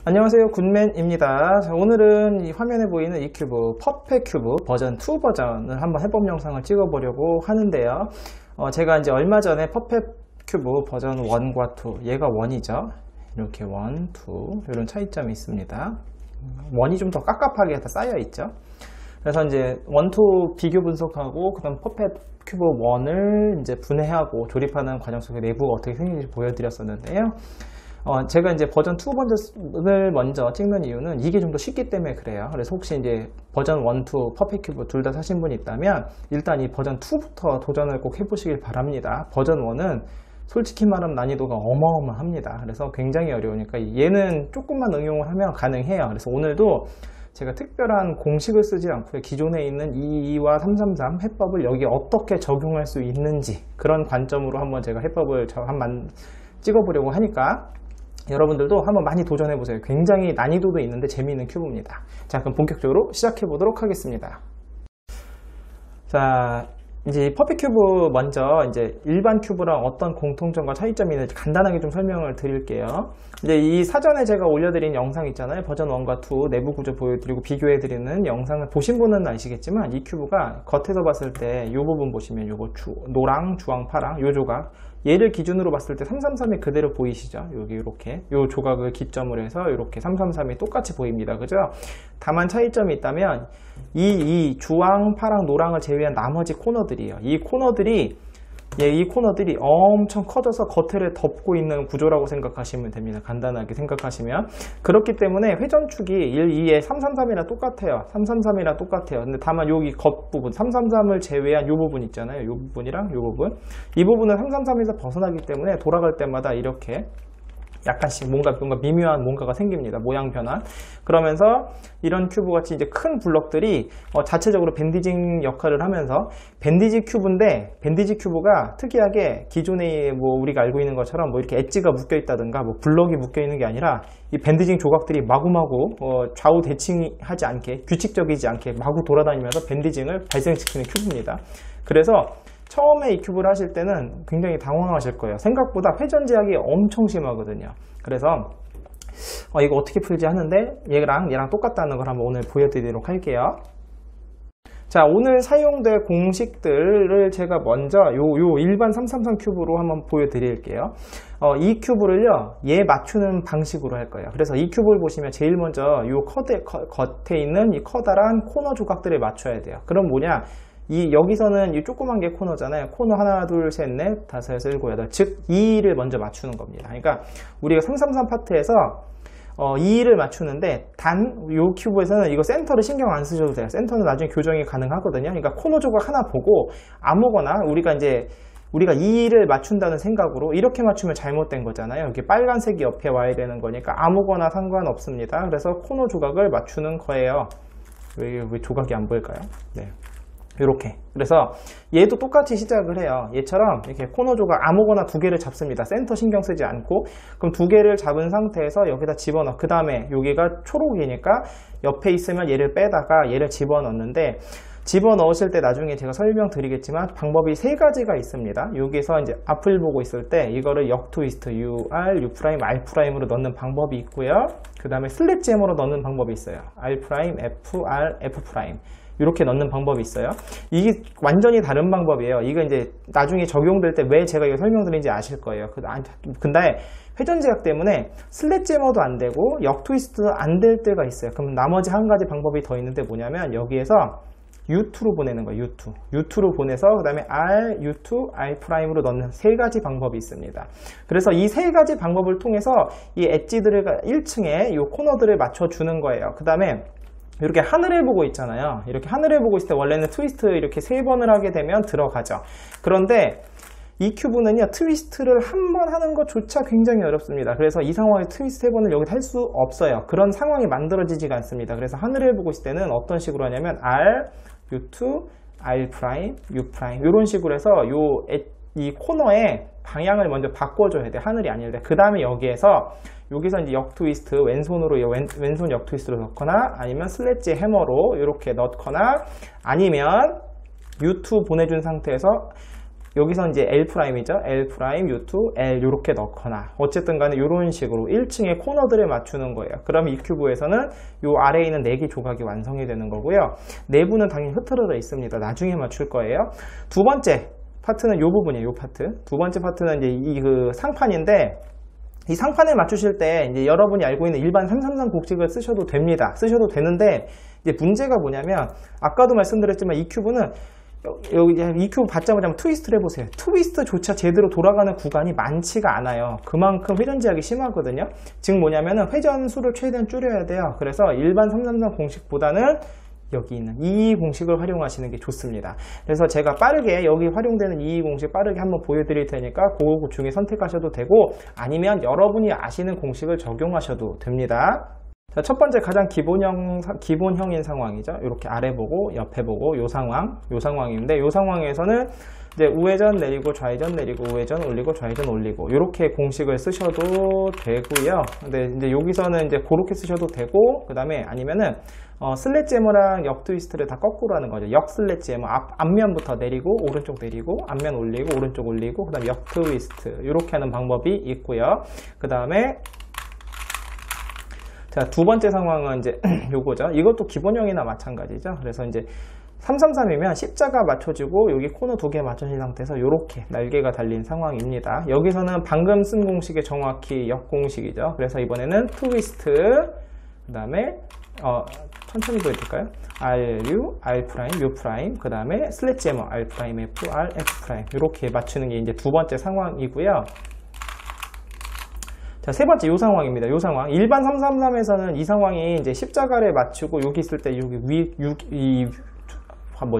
안녕하세요, 굿맨입니다. 자, 오늘은 이 화면에 보이는 이 큐브 퍼펙큐브 버전 2 버전을 한번 해법 영상을 찍어보려고 하는데요. 제가 이제 얼마 전에 퍼펙큐브 버전 1과 2, 얘가 1이죠. 이렇게 1, 2 이런 차이점이 있습니다. 1이 좀 더 깝깝하게 다 쌓여 있죠. 그래서 이제 1, 2 비교 분석하고 그다음 퍼펙큐브 1을 이제 분해하고 조립하는 과정 속에 내부가 어떻게 생기는지 보여드렸었는데요. 제가 이제 버전 2 버전을 먼저 찍는 이유는 이게 좀 더 쉽기 때문에 그래요. 그래서 혹시 이제 버전 1, 2, 퍼펙큐브 둘 다 사신 분이 있다면 일단 이 버전 2부터 도전을 꼭 해보시길 바랍니다. 버전 1은 솔직히 말하면 난이도가 어마어마합니다. 그래서 굉장히 어려우니까 얘는 조금만 응용을 하면 가능해요. 그래서 오늘도 제가 특별한 공식을 쓰지 않고 기존에 있는 22와 333 해법을 여기 어떻게 적용할 수 있는지 그런 관점으로 한번 제가 해법을 한번 찍어보려고 하니까 여러분들도 한번 많이 도전해보세요. 굉장히 난이도도 있는데 재미있는 큐브입니다. 자, 그럼 본격적으로 시작해보도록 하겠습니다. 자, 이제 퍼펙큐브 먼저 이제 일반 큐브랑 어떤 공통점과 차이점이 있는지 간단하게 좀 설명을 드릴게요. 이제 이 사전에 제가 올려드린 영상 있잖아요. 버전 1과 2 내부 구조 보여드리고 비교해드리는 영상을 보신 분은 아시겠지만 이 큐브가 겉에서 봤을 때 이 부분 보시면 요거 노랑, 주황, 파랑 요 조각 얘를 기준으로 봤을 때 333이 그대로 보이시죠? 여기 이렇게 요 조각을 기점으로 해서 이렇게 333이 똑같이 보입니다. 그죠? 다만 차이점이 있다면 이 주황, 파랑, 노랑을 제외한 나머지 코너들이에요. 이 코너들이 엄청 커져서 겉을 덮고 있는 구조라고 생각하시면 됩니다. 간단하게 생각하시면. 그렇기 때문에 회전축이 1, 2에 333이랑 똑같아요. 333이랑 똑같아요. 근데 다만 여기 겉부분, 333을 제외한 이 부분 있잖아요. 이 부분이랑 이 부분. 이 부분은 333에서 벗어나기 때문에 돌아갈 때마다 이렇게 약간씩 뭔가 미묘한 뭔가가 생깁니다. 모양 변화. 그러면서 이런 큐브 같이 이제 큰 블럭들이 자체적으로 밴디징 역할을 하면서 밴디지 큐브인데 밴디지 큐브가 특이하게 기존에 뭐 우리가 알고 있는 것처럼 뭐 이렇게 엣지가 묶여 있다든가 뭐 블럭이 묶여 있는 게 아니라 이 밴디징 조각들이 마구마구 좌우 대칭하지 않게 규칙적이지 않게 마구 돌아다니면서 밴디징을 발생시키는 큐브입니다. 그래서 처음에 이 큐브를 하실 때는 굉장히 당황하실 거예요. 생각보다 회전 제약이 엄청 심하거든요. 그래서 이거 어떻게 풀지 하는데 얘랑 똑같다는 걸 한번 오늘 보여드리도록 할게요. 자, 오늘 사용될 공식들을 제가 먼저 요 일반 333 큐브로 한번 보여드릴게요. 이 큐브를요, 얘 맞추는 방식으로 할 거예요. 그래서 이 큐브를 보시면 제일 먼저 요 겉에 있는 이 커다란 코너 조각들을 맞춰야 돼요. 그럼 뭐냐? 여기서는 이 조그만 게 코너잖아요. 코너 하나, 둘, 셋, 넷, 다섯, 여섯, 일곱, 여덟. 즉, 2를 먼저 맞추는 겁니다. 그러니까 우리가 333 파트에서 2를 맞추는데 요 큐브에서는 이거 센터를 신경 안 쓰셔도 돼요. 센터는 나중에 교정이 가능하거든요. 그러니까 코너 조각 하나 보고 아무거나 우리가 2를 맞춘다는 생각으로 이렇게 맞추면 잘못된 거잖아요. 이렇게 빨간색이 옆에 와야 되는 거니까 아무거나 상관없습니다. 그래서 코너 조각을 맞추는 거예요. 왜 조각이 안 보일까요? 네. 이렇게. 그래서 얘도 똑같이 시작을 해요. 얘처럼 이렇게 코너 조각 아무거나 두 개를 잡습니다. 센터 신경 쓰지 않고. 그럼 두 개를 잡은 상태에서 여기다 집어넣어. 그 다음에 여기가 초록이니까 옆에 있으면 얘를 빼다가 얘를 집어넣는데 집어넣으실 때 나중에 제가 설명드리겠지만 방법이 세 가지가 있습니다. 여기서 이제 앞을 보고 있을 때 이거를 역 트위스트 UR, U', R''으로 넣는 방법이 있고요. 그 다음에 슬릿잼으로 넣는 방법이 있어요. R', FR, F'. 이렇게 넣는 방법이 있어요. 이게 완전히 다른 방법이에요. 이거 이제 나중에 적용될 때 왜 제가 이거 설명드리는지 아실 거예요. 근데 회전 제약 때문에 슬랫 제머도 안 되고 역 트위스트도 안 될 때가 있어요. 그럼 나머지 한 가지 방법이 더 있는데 뭐냐면 여기에서 U2로 보내는 거예요. U2로 보내서 그 다음에 R, U2, R''으로 넣는 세 가지 방법이 있습니다. 그래서 이 세 가지 방법을 통해서 이 엣지들을 1층에 이 코너들을 맞춰주는 거예요. 그 다음에 이렇게 하늘을 보고 있잖아요. 이렇게 하늘을 보고 있을 때 원래는 트위스트 이렇게 3번을 하게 되면 들어가죠. 그런데 이 큐브는요, 트위스트를 한 번 하는 것조차 굉장히 어렵습니다. 그래서 이 상황에 트위스트 3번을 여기 할 수 없어요. 그런 상황이 만들어지지가 않습니다. 그래서 하늘을 보고 있을 때는 어떤 식으로 하냐면 R, U2, R', U' 이런 식으로 해서 이 코너의 방향을 먼저 바꿔줘야 돼요. 하늘이 아닐 때. 그 다음에 여기서 이제 역 트위스트 왼손으로 왼손 역 트위스트로 넣거나 아니면 슬래지 해머로 이렇게 넣거나 아니면 U2 보내준 상태에서 여기서 이제 L'이죠. L', U2, L 이렇게 넣거나 어쨌든 간에 이런 식으로 1층의 코너들에 맞추는 거예요. 그럼 이 큐브에서는 요 아래에 있는 4개 조각이 완성이 되는 거고요. 내부는 당연히 흐트러져 있습니다. 나중에 맞출 거예요. 두 번째 파트는 요 부분이에요. 요 파트. 두 번째 파트는 이제 이 그 상판인데 이 상판을 맞추실 때 이제 여러분이 알고 있는 일반 333 곡식을 쓰셔도 됩니다. 쓰셔도 되는데 이제 문제가 뭐냐면 아까도 말씀드렸지만 이 큐브는 여기 이 큐브 받자마자 트위스트를 해보세요. 트위스트조차 제대로 돌아가는 구간이 많지가 않아요. 그만큼 회전 제약이 심하거든요. 즉 뭐냐면은 회전 수를 최대한 줄여야 돼요. 그래서 일반 333 공식보다는 여기 있는 이 공식을 활용하시는 게 좋습니다. 그래서 제가 빠르게 여기 활용되는 이 공식 빠르게 한번 보여드릴 테니까 그 중에 선택하셔도 되고 아니면 여러분이 아시는 공식을 적용하셔도 됩니다. 자, 첫 번째 가장 기본형인 상황이죠. 이렇게 아래 보고 옆에 보고 요 상황인데 요 상황에서는 이제 우회전 내리고 좌회전 내리고 우회전 올리고 좌회전 올리고 이렇게 공식을 쓰셔도 되고요. 근데 이제 여기서는 이제 그렇게 쓰셔도 되고 그 다음에 아니면은 슬랫제머랑 역 트위스트를 다 거꾸로 하는 거죠. 역 슬랫제머 앞면부터 내리고 오른쪽 내리고 앞면 올리고 오른쪽 올리고 그 다음에 역 트위스트 이렇게 하는 방법이 있고요. 그 다음에 자, 두 번째 상황은 이제 요거죠. 이것도 기본형이나 마찬가지죠. 그래서 이제 333이면 십자가 맞춰지고 여기 코너 2개 맞춰진 상태에서 이렇게 날개가 달린 상황입니다. 여기서는 방금 쓴 공식이 정확히 역공식이죠. 그래서 이번에는 트위스트 그 다음에 천천히 보여드릴까요? RU, R', U', 그 다음에 슬랫제머 R', F, R, F' 이렇게 맞추는 게 이제 두 번째 상황이고요. 자, 세 번째 요 상황입니다. 요 상황. 일반 333에서는 이 상황이 이제 십자가를 맞추고 여기 있을 때 여기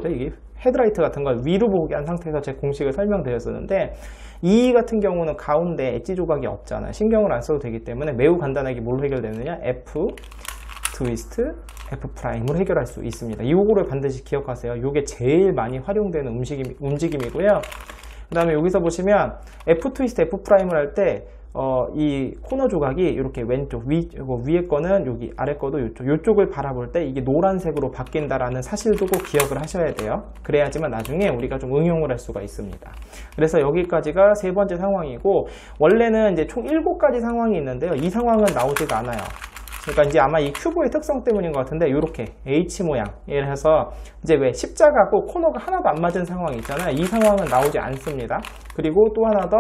이게 헤드라이트 같은 걸 위로 보게 한 상태에서 제 공식을 설명드렸었는데 이 같은 경우는 가운데 엣지 조각이 없잖아요. 신경을 안 써도 되기 때문에 매우 간단하게 뭘로 해결되느냐? F 트위스트 F'으로 해결할 수 있습니다. 이거를 반드시 기억하세요. 이게 제일 많이 활용되는 움직임이고요. 그 다음에 여기서 보시면 F 트위스트 F'을 할 때 이 코너 조각이 이렇게 왼쪽 위에 거는 여기 아래 거도 이쪽을 바라볼 때 이게 노란색으로 바뀐다라는 사실도 꼭 기억을 하셔야 돼요. 그래야지만 나중에 우리가 좀 응용을 할 수가 있습니다. 그래서 여기까지가 세 번째 상황이고 원래는 이제 총 7가지 상황이 있는데요. 이 상황은 나오지가 않아요. 그러니까 이제 아마 이 큐브의 특성 때문인 것 같은데 이렇게 H 모양 예를 해서 이제 왜 십자가고 코너가 하나도 안 맞은 상황이 있잖아요. 이 상황은 나오지 않습니다. 그리고 또 하나 더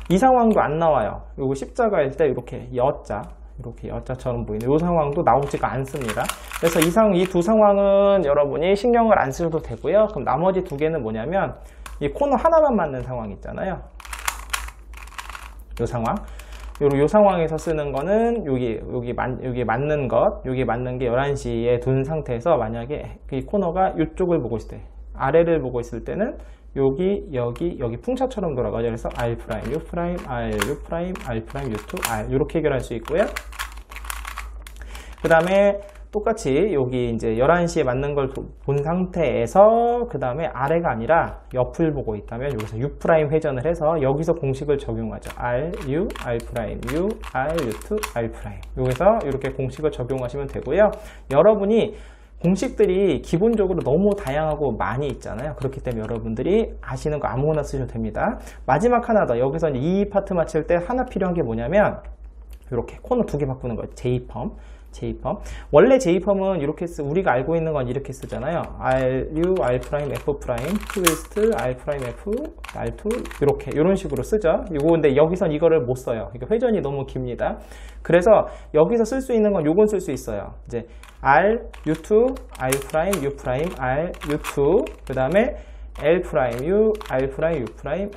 이 상황도 안 나와요. 요거 십자가일 때 이렇게 여자처럼 보이는 이 상황도 나오지가 않습니다. 그래서 이 두 상황은 여러분이 신경을 안 쓰셔도 되고요. 그럼 나머지 두 개는 뭐냐면 이 코너 하나만 맞는 상황 있잖아요. 이 상황. 요 상황에서 쓰는 거는 여기 맞는 게 11시에 둔 상태에서 만약에 이 코너가 이쪽을 보고 있을 때 아래를 보고 있을 때는 여기 풍차처럼 돌아가죠. 그래서 R', U', R, U', R', U2, R 이렇게 해결할 수 있고요. 그 다음에 똑같이 여기 이제 11시에 맞는 걸 본 상태에서 그 다음에 아래가 아니라 옆을 보고 있다면 여기서 U' 회전을 해서 여기서 공식을 적용하죠. R, U, R', U, R, U2, R'. 여기서 이렇게 공식을 적용하시면 되고요. 여러분이 공식들이 기본적으로 너무 다양하고 많이 있잖아요. 그렇기 때문에 여러분들이 아시는 거 아무거나 쓰셔도 됩니다. 마지막 하나 더. 여기서 이 파트 맞출 때 하나 필요한 게 뭐냐면 이렇게 코너 2개 바꾸는 거예요. J펌. 원래 J펌은 이렇게 우리가 알고 있는 건 이렇게 쓰잖아요. R, U, R', F', 트위스트, R', F, R2 이렇게 이런 식으로 쓰죠. 근데 여기선 이거를 못 써요. 그러니까 회전이 너무 깁니다. 그래서 여기서 쓸 수 있는 건 요건 쓸 수 있어요. 이제 R, U2, R', U', R, U2 그 다음에 L', U, R', U',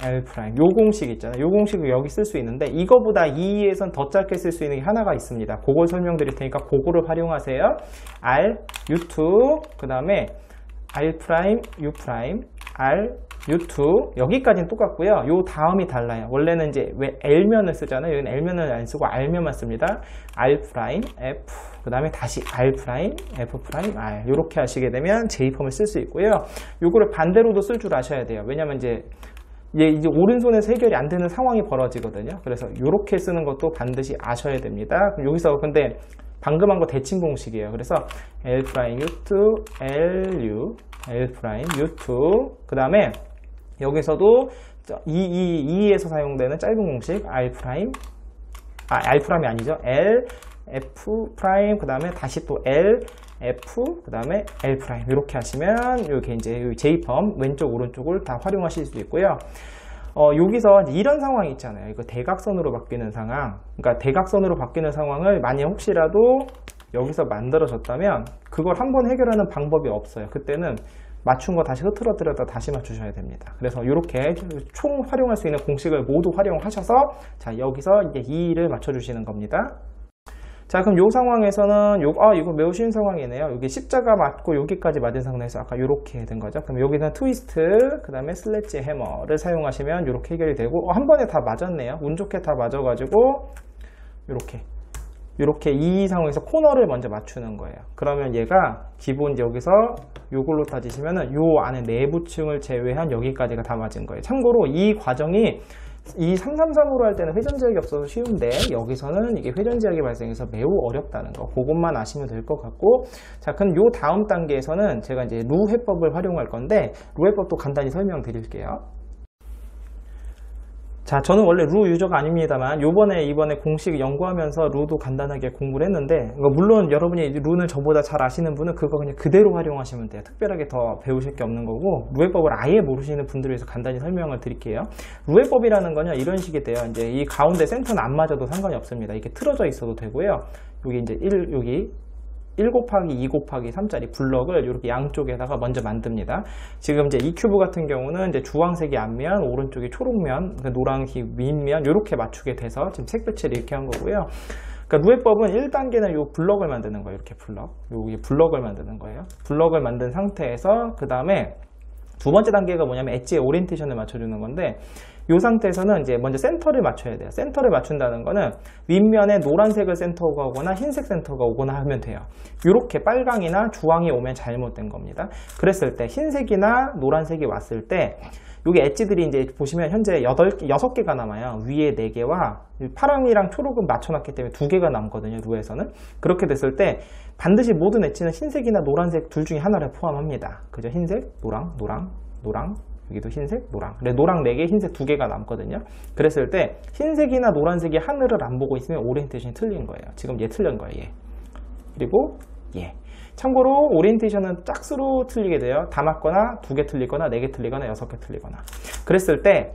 L'. 요 공식 있잖아요. 요 공식을 여기 쓸 수 있는데 이거보다 2에선 더 짧게 쓸 수 있는 게 하나가 있습니다. 그걸 설명드릴 테니까 그거를 활용하세요. R, U2 그 다음에 R', U', R, U2 여기까지는 똑같고요. 요 다음이 달라요. 원래는 이제 왜 L면을 쓰잖아요. 여기는 L면을 안 쓰고 R면만 씁니다. R', F 그 다음에 다시 R', F', R 이렇게 하시게 되면 J펌을 쓸 수 있고요. 요거를 반대로도 쓸 줄 아셔야 돼요. 왜냐면 이제 오른손에서 해결이 안 되는 상황이 벌어지거든요. 그래서 이렇게 쓰는 것도 반드시 아셔야 됩니다. 그럼 여기서 근데 방금 한 거 대칭 공식이에요. 그래서 L', U2, LU L 프라임 U2 그 다음에 여기서도 2에서 사용되는 짧은 공식 R 프라임 R 프라임이 아니죠. L F 프라임 그 다음에 다시 또 L F 그 다음에 L 프라임 이렇게 하시면 이렇게 이제 J펌 왼쪽 오른쪽을 다 활용하실 수 있고요. 여기서 이런 상황이 있잖아요. 이거 대각선으로 바뀌는 상황. 그러니까 대각선으로 바뀌는 상황을 만약 혹시라도 여기서 만들어졌다면 그걸 한번 해결하는 방법이 없어요. 그때는 맞춘 거 다시 흐트러뜨렸다 다시 맞추셔야 됩니다. 그래서 이렇게 총 활용할 수 있는 공식을 모두 활용하셔서 자 여기서 이제 2를 맞춰주시는 겁니다. 자 그럼 이 상황에서는 이거 매우 쉬운 상황이네요. 여기 십자가 맞고 여기까지 맞은 상태에서 아까 이렇게 된 거죠. 그럼 여기는 트위스트 그 다음에 슬래지 해머를 사용하시면 이렇게 해결이 되고 한 번에 다 맞았네요. 운 좋게 다 맞아가지고 이렇게 이 상황에서 코너를 먼저 맞추는 거예요. 그러면 얘가 기본 여기서 이걸로 따지시면은 요 안에 내부층을 제외한 여기까지가 다 맞은 거예요. 참고로 이 과정이 이 333으로 할 때는 회전제약이 없어서 쉬운데 여기서는 이게 회전제약이 발생해서 매우 어렵다는 거 그것만 아시면 될 것 같고 자 그럼 요 다음 단계에서는 제가 이제 루 해법을 활용할 건데 루 해법도 간단히 설명드릴게요. 자 저는 원래 루 유저가 아닙니다만 이번에 공식 연구하면서 루도 간단하게 공부를 했는데 물론 여러분이 루는 저보다 잘 아시는 분은 그거 그냥 그대로 활용하시면 돼요. 특별하게 더 배우실 게 없는 거고 루해법을 아예 모르시는 분들을 위해서 간단히 설명을 드릴게요. 루해법이라는 건요 이런 식이 돼요. 이제 이 가운데 센터는 안 맞아도 상관이 없습니다. 이렇게 틀어져 있어도 되고요. 여기 이제 1 곱하기 2 곱하기 3짜리 블럭을 이렇게 양쪽에다가 먼저 만듭니다. 지금 이제 이 큐브 같은 경우는 이제 주황색이 앞면, 오른쪽이 초록면, 노란색이 윗면 이렇게 맞추게 돼서 지금 색 배치를 이렇게 한 거고요. 그러니까 루해법은 1단계는 요 블럭을 만드는 거예요. 이렇게 여기 블럭을 만드는 거예요. 블럭을 만든 상태에서 그 다음에 두 번째 단계가 뭐냐면 엣지의 오리엔테이션을 맞춰주는 건데 이 상태에서는 이제 먼저 센터를 맞춰야 돼요. 센터를 맞춘다는 거는 윗면에 노란색을 센터가 오거나 흰색 센터가 오거나 하면 돼요. 이렇게 빨강이나 주황이 오면 잘못된 겁니다. 그랬을 때 흰색이나 노란색이 왔을 때 여기 엣지들이 이제 보시면 현재 6개가 남아요. 위에 4개와 파랑이랑 초록은 맞춰놨기 때문에 2개가 남거든요. 루에서는. 그렇게 됐을 때 반드시 모든 엣지는 흰색이나 노란색 둘 중에 하나를 포함합니다. 그죠? 흰색, 노랑 여기도 흰색, 노랑. 노랑 4개, 흰색 2개가 남거든요. 그랬을 때 흰색이나 노란색이 하늘을 안 보고 있으면 오리엔테이션이 틀린 거예요. 지금 얘 틀린 거예요. 얘. 그리고 얘. 참고로 오리엔테이션은 짝수로 틀리게 돼요. 다 맞거나 2개 틀리거나 4개 틀리거나 6개 틀리거나. 그랬을 때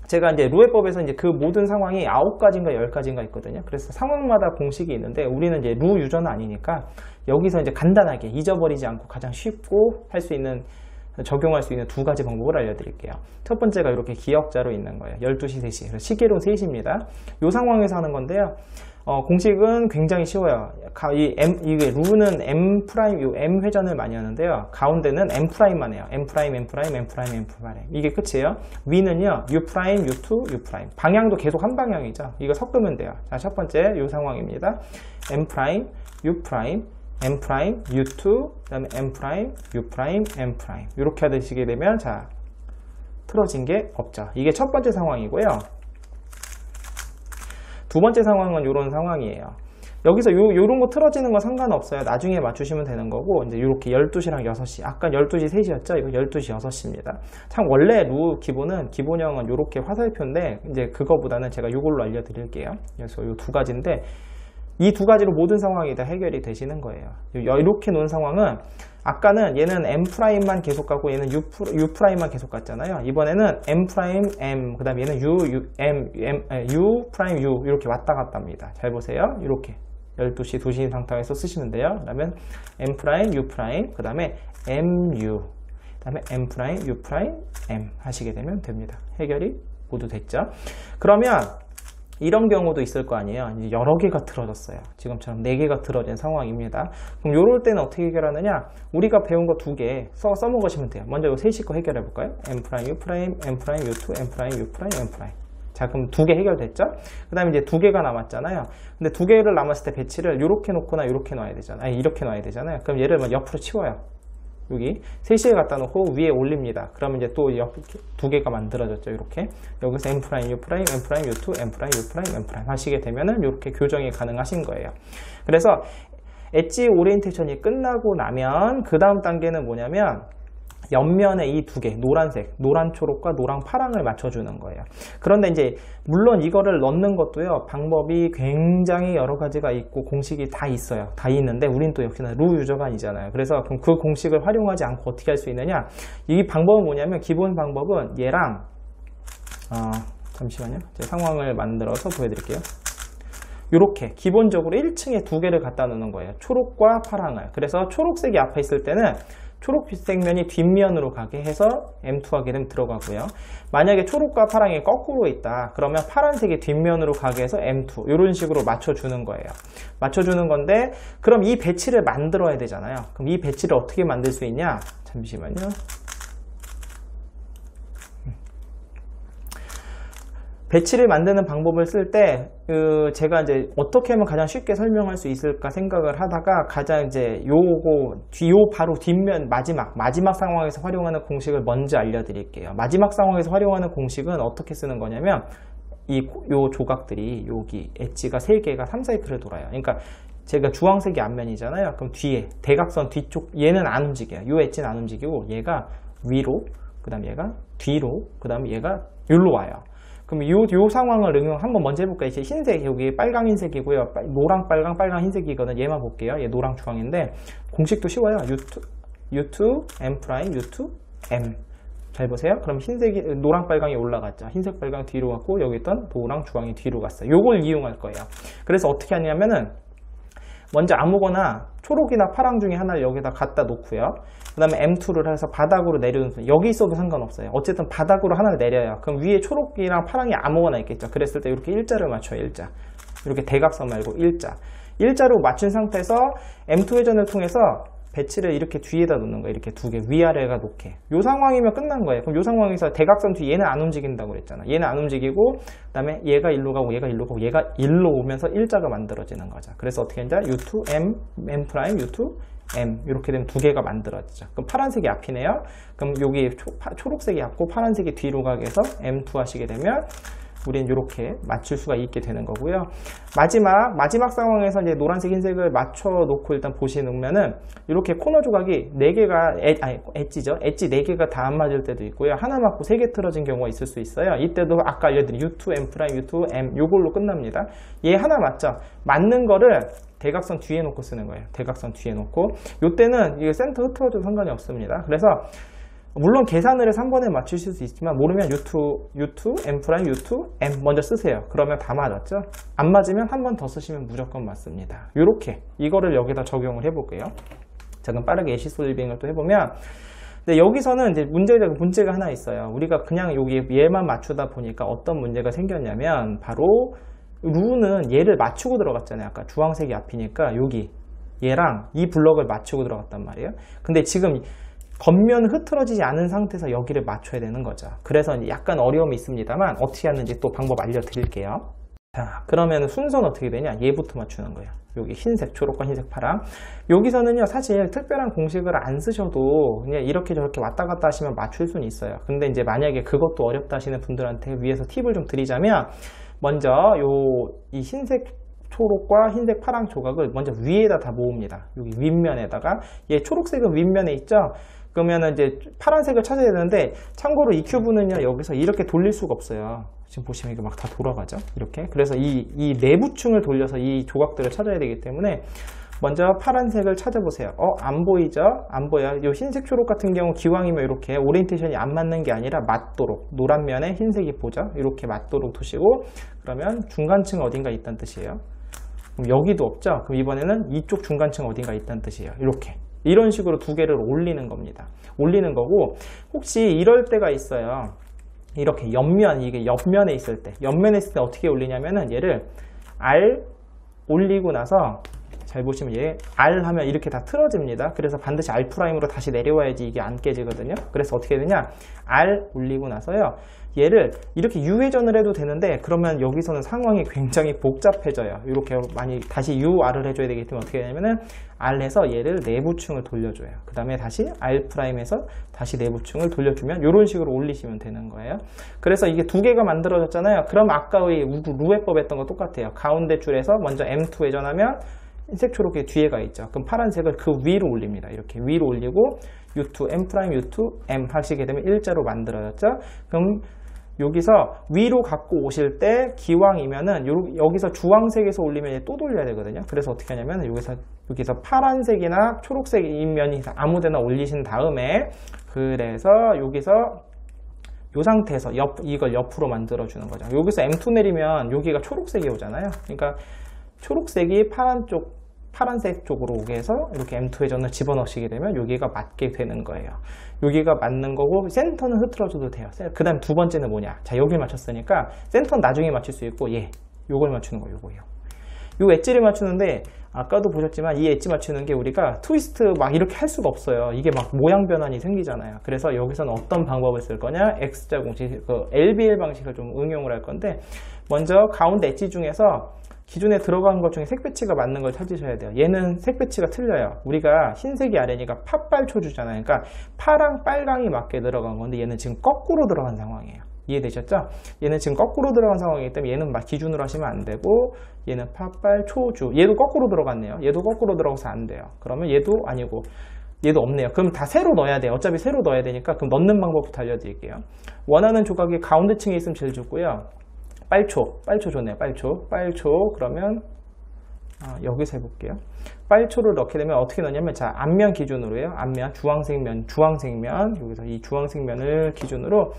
제가 이제 루해법에서 이제 그 모든 상황이 9가지인가 10가지인가 있거든요. 그래서 상황마다 공식이 있는데 우리는 이제 루 유저는 아니니까 여기서 이제 간단하게 잊어버리지 않고 가장 쉽고 할 수 있는 적용할 수 있는 2가지 방법을 알려드릴게요. 첫 번째가 이렇게 기역자로 있는 거예요. 12시, 3시. 그래서 시계로 3시입니다. 이 상황에서 하는 건데요. 공식은 굉장히 쉬워요. 이게 루는 M 프라임, M 회전을 많이 하는데요. 가운데는 M 프라임만 해요. M 프라임, M 프라임, M 프라임, M 프라임. 이게 끝이에요. 위는요, U 프라임, U2, U 프라임. 방향도 계속 한 방향이죠. 이거 섞으면 돼요. 자, 첫 번째 이 상황입니다. M 프라임, U 프라임, M 프라임, U2, 그 다음에 M 프라임, U 프라임, M 프라임. 이렇게 하시게 되면 자, 틀어진 게 없죠. 이게 첫 번째 상황이고요. 두 번째 상황은 이런 상황이에요. 여기서 요런 거 틀어지는 건 상관없어요. 나중에 맞추시면 되는 거고, 이제 이렇게 12시랑 6시. 아까 12시 3시였죠? 이거 12시 6시입니다. 참, 원래 루 기본형은 이렇게 화살표인데, 이제 그거보다는 제가 이걸로 알려드릴게요. 그래서 이 2가지인데, 이 2가지로 모든 상황이 다 해결이 되시는 거예요. 이렇게 놓은 상황은 아까는 얘는 M 프라임만 계속 가고 얘는 U 프라임만 계속 갔잖아요. 이번에는 M 프라임 M 그 다음에 얘는 U 프라임 U 이렇게 왔다 갔다 합니다. 잘 보세요. 이렇게 12시 2시 상태에서 쓰시면 돼요. 그다음에 M 프라임 U 프라임 그 다음에 MU 그 다음에 M 프라임 U 프라임 M 하시게 되면 됩니다. 해결이 모두 됐죠. 그러면 이런 경우도 있을 거 아니에요. 이제 여러 개가 틀어졌어요. 지금처럼 4개가 틀어진 상황입니다. 그럼 요럴 때는 어떻게 해결하느냐? 우리가 배운 거 2개 써먹으시면 돼요. 먼저 요 3시 거 해결해 볼까요? M 프라임, U 프라임, M 프라임, U2, M 프라임, U 프라임, M 프라임. 자, 그럼 2개 해결됐죠? 그 다음에 이제 2개가 남았잖아요. 근데 2개를 남았을 때 배치를 요렇게 놓거나 이렇게 놔야 되잖아요. 아니, 이렇게 놔야 되잖아요. 그럼 얘를 옆으로 치워요. 여기 3시에 갖다 놓고 위에 올립니다. 그러면 이제 또 2개가 만들어졌죠. 이렇게 여기서 M 프라임, U 프라임, M 프라임, U2, M 프라임, U 프라임, M 프라임 하시게 되면은 이렇게 교정이 가능하신 거예요. 그래서 엣지 오리엔테이션이 끝나고 나면 그 다음 단계는 뭐냐면 옆면에 이 두 개, 노란색, 노란 초록과 노랑 파랑을 맞춰주는 거예요. 그런데 이제 물론 이거를 넣는 것도요, 방법이 굉장히 여러 가지가 있고 공식이 다 있어요. 다 있는데 우린 또 역시나 루 유저가 아니잖아요. 그래서 그럼 그 공식을 활용하지 않고 어떻게 할 수 있느냐? 이 방법은 뭐냐면, 기본 방법은 얘랑 잠시만요. 제 상황을 만들어서 보여드릴게요. 이렇게 기본적으로 1층에 두 개를 갖다 놓는 거예요. 초록과 파랑을. 그래서 초록색이 앞에 있을 때는 초록색 면이 뒷면으로 가게 해서 M2 하게 되면 들어가고요. 만약에 초록과 파랑이 거꾸로 있다, 그러면 파란색이 뒷면으로 가게 해서 M2, 이런 식으로 맞춰주는 거예요. 맞춰주는 건데, 그럼 이 배치를 만들어야 되잖아요. 그럼 이 배치를 어떻게 만들 수 있냐? 잠시만요. 배치를 만드는 방법을 쓸 때 제가 이제 어떻게 하면 가장 쉽게 설명할 수 있을까 생각을 하다가, 가장 이제 요 바로 뒷면 마지막 상황에서 활용하는 공식을 먼저 알려드릴게요. 마지막 상황에서 활용하는 공식은 어떻게 쓰는 거냐면, 요 조각들이 여기 엣지가 3개가 3사이클을 돌아요. 그러니까 제가 주황색이 앞면이잖아요. 그럼 뒤에 대각선 뒤쪽 얘는 안 움직여요. 요 엣지는 안 움직이고 얘가 위로, 그 다음 얘가 뒤로, 그 다음 얘가 여기로 와요. 그럼 요 상황을 한번 먼저 해볼까요? 이제 흰색, 여기 빨강 흰색이고요. 노랑 빨강, 빨강 흰색이거든. 얘만 볼게요. 얘 노랑 주황인데, 공식도 쉬워요. U2, M 프라임, U2, M. 잘 보세요. 그럼 노랑 빨강이 올라갔죠. 흰색 빨강 뒤로 갔고, 여기 있던 노랑 주황이 뒤로 갔어요. 요걸 이용할 거예요. 그래서 어떻게 하냐면은, 먼저 아무거나 초록이나 파랑 중에 하나를 여기다 갖다 놓고요. 그 다음에 M2를 해서 바닥으로 내려놓는, 여기 있어도 상관없어요. 어쨌든 바닥으로 하나를 내려요. 그럼 위에 초록이랑 파랑이 아무거나 있겠죠. 그랬을 때 이렇게 일자를 맞춰요. 일자. 이렇게 대각선 말고 일자. 일자로 맞춘 상태에서 M2 회전을 통해서 배치를 이렇게 뒤에다 놓는 거예요. 이렇게 두 개, 위아래가 놓게. 요 상황이면 끝난 거예요. 그럼 요 상황에서 대각선 뒤 얘는 안 움직인다고 그랬잖아. 얘는 안 움직이고, 그 다음에 얘가 일로 가고 얘가 일로 가고 얘가 일로 오면서 일자가 만들어지는 거죠. 그래서 어떻게 하냐? U2, M, M 프라임, U2, M. 이렇게 되면 두 개가 만들어지죠. 그럼 파란색이 앞이네요. 그럼 여기 초록색이 앞고 파란색이 뒤로 가게 해서 M2 하시게 되면 우리는 이렇게 맞출 수가 있게 되는 거고요. 마지막 상황에서 이제 노란색, 흰색을 맞춰 놓고 일단 보시면은 이렇게 코너 조각이 4개가, 엣지죠. 엣지 4개가 다 안 맞을 때도 있고요. 하나 맞고 3개 틀어진 경우가 있을 수 있어요. 이때도 아까 알려드린 U2, M 프라임, U2, M 요걸로 끝납니다. 얘 하나 맞죠? 맞는 거를 대각선 뒤에 놓고 쓰는 거예요. 대각선 뒤에 놓고. 요때는 이게 센터 흐트러져도 상관이 없습니다. 그래서 물론 계산을 해서 한 번에 맞추실 수 있지만, 모르면 U2, M 프라임, U2, M 먼저 쓰세요. 그러면 다 맞았죠? 안 맞으면 한 번 더 쓰시면 무조건 맞습니다. 요렇게 이거를 여기다 적용을 해볼게요. 자, 그럼 빠르게 예시 솔빙을 또 해보면, 근데 여기서는 이제 문제가 하나 있어요. 우리가 그냥 여기 얘만 맞추다 보니까 어떤 문제가 생겼냐면, 바로 루는 얘를 맞추고 들어갔잖아요. 아까 주황색이 앞이니까 여기 얘랑 이 블럭을 맞추고 들어갔단 말이에요. 근데 지금 겉면 흐트러지지 않은 상태에서 여기를 맞춰야 되는 거죠. 그래서 약간 어려움이 있습니다만 어떻게 하는지 또 방법 알려드릴게요. 자, 그러면 순서는 어떻게 되냐? 얘부터 맞추는 거예요. 여기 흰색, 초록과 흰색, 파랑. 여기서는요, 사실 특별한 공식을 안 쓰셔도 그냥 이렇게 저렇게 왔다 갔다 하시면 맞출 수는 있어요. 근데 이제 만약에 그것도 어렵다 하시는 분들한테 위에서 팁을 좀 드리자면, 먼저 이 흰색, 초록과 흰색, 파랑 조각을 먼저 위에다 다 모읍니다. 여기 윗면에다가. 얘 초록색은 윗면에 있죠? 그러면은 이제 파란색을 찾아야 되는데, 참고로 이 큐브는요, 여기서 이렇게 돌릴 수가 없어요. 지금 보시면 이거 막 다 돌아가죠? 이렇게. 그래서 이 내부층을 돌려서 이 조각들을 찾아야 되기 때문에, 먼저 파란색을 찾아보세요. 안 보이죠? 안 보여요. 이 흰색, 초록 같은 경우 기왕이면 이렇게 오리엔테이션이 안 맞는 게 아니라 맞도록, 노란 면에 흰색이 보죠? 이렇게 맞도록 두시고, 그러면 중간층 어딘가 있다는 뜻이에요. 그럼 여기도 없죠? 그럼 이번에는 이쪽 중간층 어딘가 있다는 뜻이에요. 이렇게. 이런 식으로 두 개를 올리는 겁니다. 올리는 거고, 혹시 이럴 때가 있어요. 이렇게 이게 옆면에 있을 때 어떻게 올리냐면은 얘를 R 올리고 나서, 잘 보시면 얘 R 하면 이렇게 다 틀어집니다. 그래서 반드시 R'으로 다시 내려와야지 이게 안 깨지거든요. 그래서 어떻게 되냐? R 올리고 나서요, 얘를 이렇게 U회전을 해도 되는데, 그러면 여기서는 상황이 굉장히 복잡해져요. 이렇게 많이 다시 UR을 해줘야 되기 때문에 어떻게 되냐면은 R 해서 얘를 내부층을 돌려줘요. 그 다음에 다시 R'해서 다시 내부층을 돌려주면 이런 식으로 올리시면 되는 거예요. 그래서 이게 두 개가 만들어졌잖아요. 그럼 아까의 루해법 했던 거 똑같아요. 가운데 줄에서 먼저 M2 회전하면 흰색 초록이 뒤에가 있죠. 그럼 파란색을 그 위로 올립니다. 이렇게 위로 올리고 U2, M', U2, M 하시게 되면 일자로 만들어졌죠. 그럼 여기서 위로 갖고 오실 때 기왕이면은 여기서 주황색에서 올리면 또 돌려야 되거든요. 그래서 어떻게 하냐면 여기서 파란색이나 초록색인 면이 아무데나 올리신 다음에 그래서 여기서 이 상태에서 이걸 옆으로 만들어 주는 거죠. 여기서 M2 내리면 여기가 초록색이 오잖아요. 그러니까 초록색이 파란색 쪽으로 오게 해서 이렇게 M2 회전을 집어넣으시게 되면 여기가 맞게 되는 거예요. 여기가 맞는 거고 센터는 흐트러져도 돼요. 그 다음 두 번째는 뭐냐? 자, 여기 맞췄으니까 센터는 나중에 맞출 수 있고 요걸 맞추는 거예요. 요 엣지를 맞추는데 아까도 보셨지만 이 엣지 맞추는 게 우리가 트위스트 막 이렇게 할 수가 없어요. 이게 막 모양 변환이 생기잖아요. 그래서 여기서는 어떤 방법을 쓸 거냐? X자 공식, LBL 방식을 좀 응용을 할 건데 먼저 가운데 엣지 중에서 기존에 들어간 것 중에 색 배치가 맞는 걸 찾으셔야 돼요. 얘는 색 배치가 틀려요. 우리가 흰색이 아래니까 팥발초 주잖아요. 그러니까 파랑 빨강이 맞게 들어간 건데 얘는 지금 거꾸로 들어간 상황이에요. 이해되셨죠? 얘는 지금 거꾸로 들어간 상황이기 때문에 얘는 기준으로 하시면 안 되고 얘는 팥발 초주 얘도 거꾸로 들어갔네요. 얘도 거꾸로 들어가서 안 돼요. 그러면 얘도 아니고 얘도 없네요. 그럼 다 세로 넣어야 돼요. 어차피 세로 넣어야 되니까 그럼 넣는 방법부터 알려드릴게요. 원하는 조각이 가운데 층에 있으면 제일 좋고요. 빨초 좋네요. 빨초 그러면 여기서 해볼게요. 빨초를 넣게 되면 어떻게 넣냐면 자, 앞면 기준으로요. 앞면 주황색면 여기서 이 주황색면을 기준으로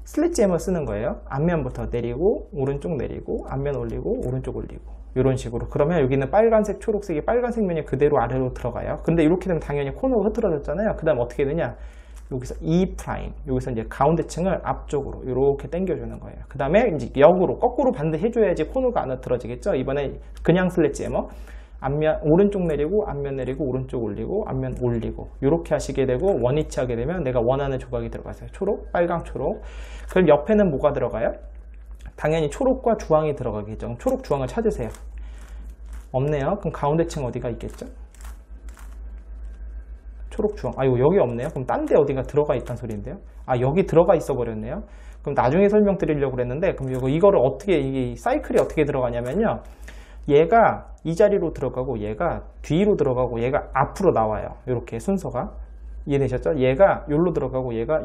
슬릿지 해머 쓰는 거예요. 앞면부터 내리고 오른쪽 내리고 앞면 올리고 오른쪽 올리고 이런 식으로. 그러면 여기는 빨간색 초록색이 빨간색 면이 그대로 아래로 들어가요. 근데 이렇게 되면 당연히 코너가 흐트러졌잖아요. 그 다음 어떻게 되냐, 여기서 E', 여기서 이제 가운데 층을 앞쪽으로 이렇게 당겨주는 거예요. 그 다음에 이제 역으로 거꾸로 반드시 해줘야지 코너가 안 흐트러지겠죠. 이번에 그냥 슬릿지 해머 앞면 오른쪽 내리고 앞면 내리고 오른쪽 올리고 앞면 올리고 이렇게 하시게 되고 원위치 하게 되면 내가 원하는 조각이 들어가세요. 초록, 빨강, 초록. 그럼 옆에는 뭐가 들어가요? 당연히 초록과 주황이 들어가겠죠. 그럼 초록, 주황을 찾으세요. 없네요. 그럼 가운데 층 어디가 있겠죠? 초록, 주황. 이거 여기 없네요. 그럼 딴 데 어디가 들어가 있단 소리인데요. 여기 들어가 있어 버렸네요. 그럼 나중에 설명드리려고 그랬는데 그럼 이거를 어떻게 이 사이클이 어떻게 들어가냐면요. 얘가 이 자리로 들어가고 얘가 뒤로 들어가고 얘가 앞으로 나와요. 이렇게 순서가 이해되셨죠? 얘가 여기로 들어가고 얘가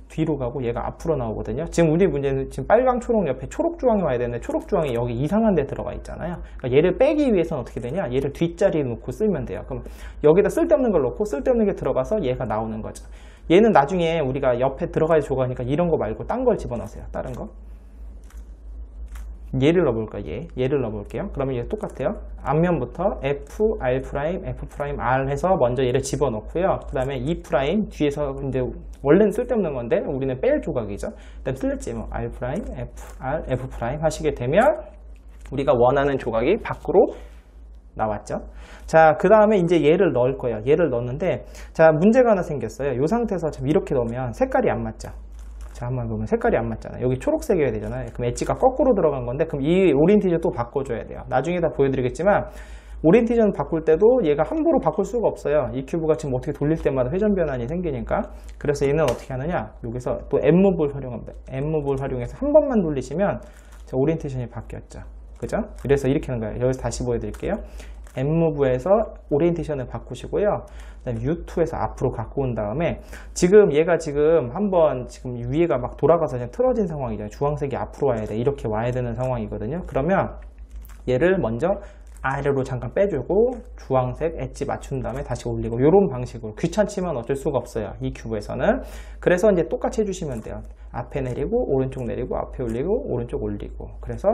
뒤로 가고 얘가 앞으로 나오거든요. 지금 우리 문제는 지금 빨강, 초록 옆에 초록, 주황이 와야 되는데 초록, 주황이 여기 이상한 데 들어가 있잖아요. 그러니까 얘를 빼기 위해서는 어떻게 되냐? 얘를 뒷자리에 놓고 쓰면 돼요. 그럼 여기다 쓸데없는 걸 넣고 쓸데없는 게 들어가서 얘가 나오는 거죠. 얘는 나중에 우리가 옆에 들어가야 조각이니까 이런 거 말고 딴 걸 집어넣으세요. 다른 거. 얘를 넣어볼까? 얘를 넣어볼게요. 그러면 얘 똑같아요. 앞면부터 F, R', F', R 해서 먼저 얘를 집어넣고요. 그 다음에 E' 뒤에서 이제 원래는 쓸데없는 건데 우리는 뺄 조각이죠. 그다음 슬릿지 뭐 R', F, R, F' 하시게 되면 우리가 원하는 조각이 밖으로 나왔죠. 자, 그 다음에 이제 얘를 넣을 거예요. 얘를 넣는데 자, 문제가 하나 생겼어요. 이 상태에서 지금 이렇게 넣으면 색깔이 안 맞죠. 자, 한번 보면 색깔이 안 맞잖아요. 여기 초록색이어야 되잖아요. 그럼 엣지가 거꾸로 들어간 건데 그럼 이 오리엔테이션 또 바꿔줘야 돼요. 나중에 다 보여드리겠지만 오리엔테이션 바꿀 때도 얘가 함부로 바꿀 수가 없어요. 이 큐브가 지금 어떻게 돌릴 때마다 회전 변환이 생기니까. 그래서 얘는 어떻게 하느냐, 여기서 또 M무브를 활용합니다. M무브를 활용해서 한 번만 돌리시면 자, 오리엔테이션이 바뀌었죠. 그죠? 그래서 이렇게 하는 거예요. 여기서 다시 보여드릴게요. M무브에서 오리엔테이션을 바꾸시고요. 그다음에 U2에서 앞으로 갖고 온 다음에 지금 얘가 지금 한번 지금 위에가 막 돌아가서 그냥 틀어진 상황이잖아요. 주황색이 앞으로 와야 돼. 이렇게 와야 되는 상황이거든요. 그러면 얘를 먼저 아래로 잠깐 빼주고 주황색 엣지 맞춘 다음에 다시 올리고 이런 방식으로 귀찮지만 어쩔 수가 없어요. 이 큐브에서는. 그래서 이제 똑같이 해주시면 돼요. 앞에 내리고 오른쪽 내리고 앞에 올리고 오른쪽 올리고. 그래서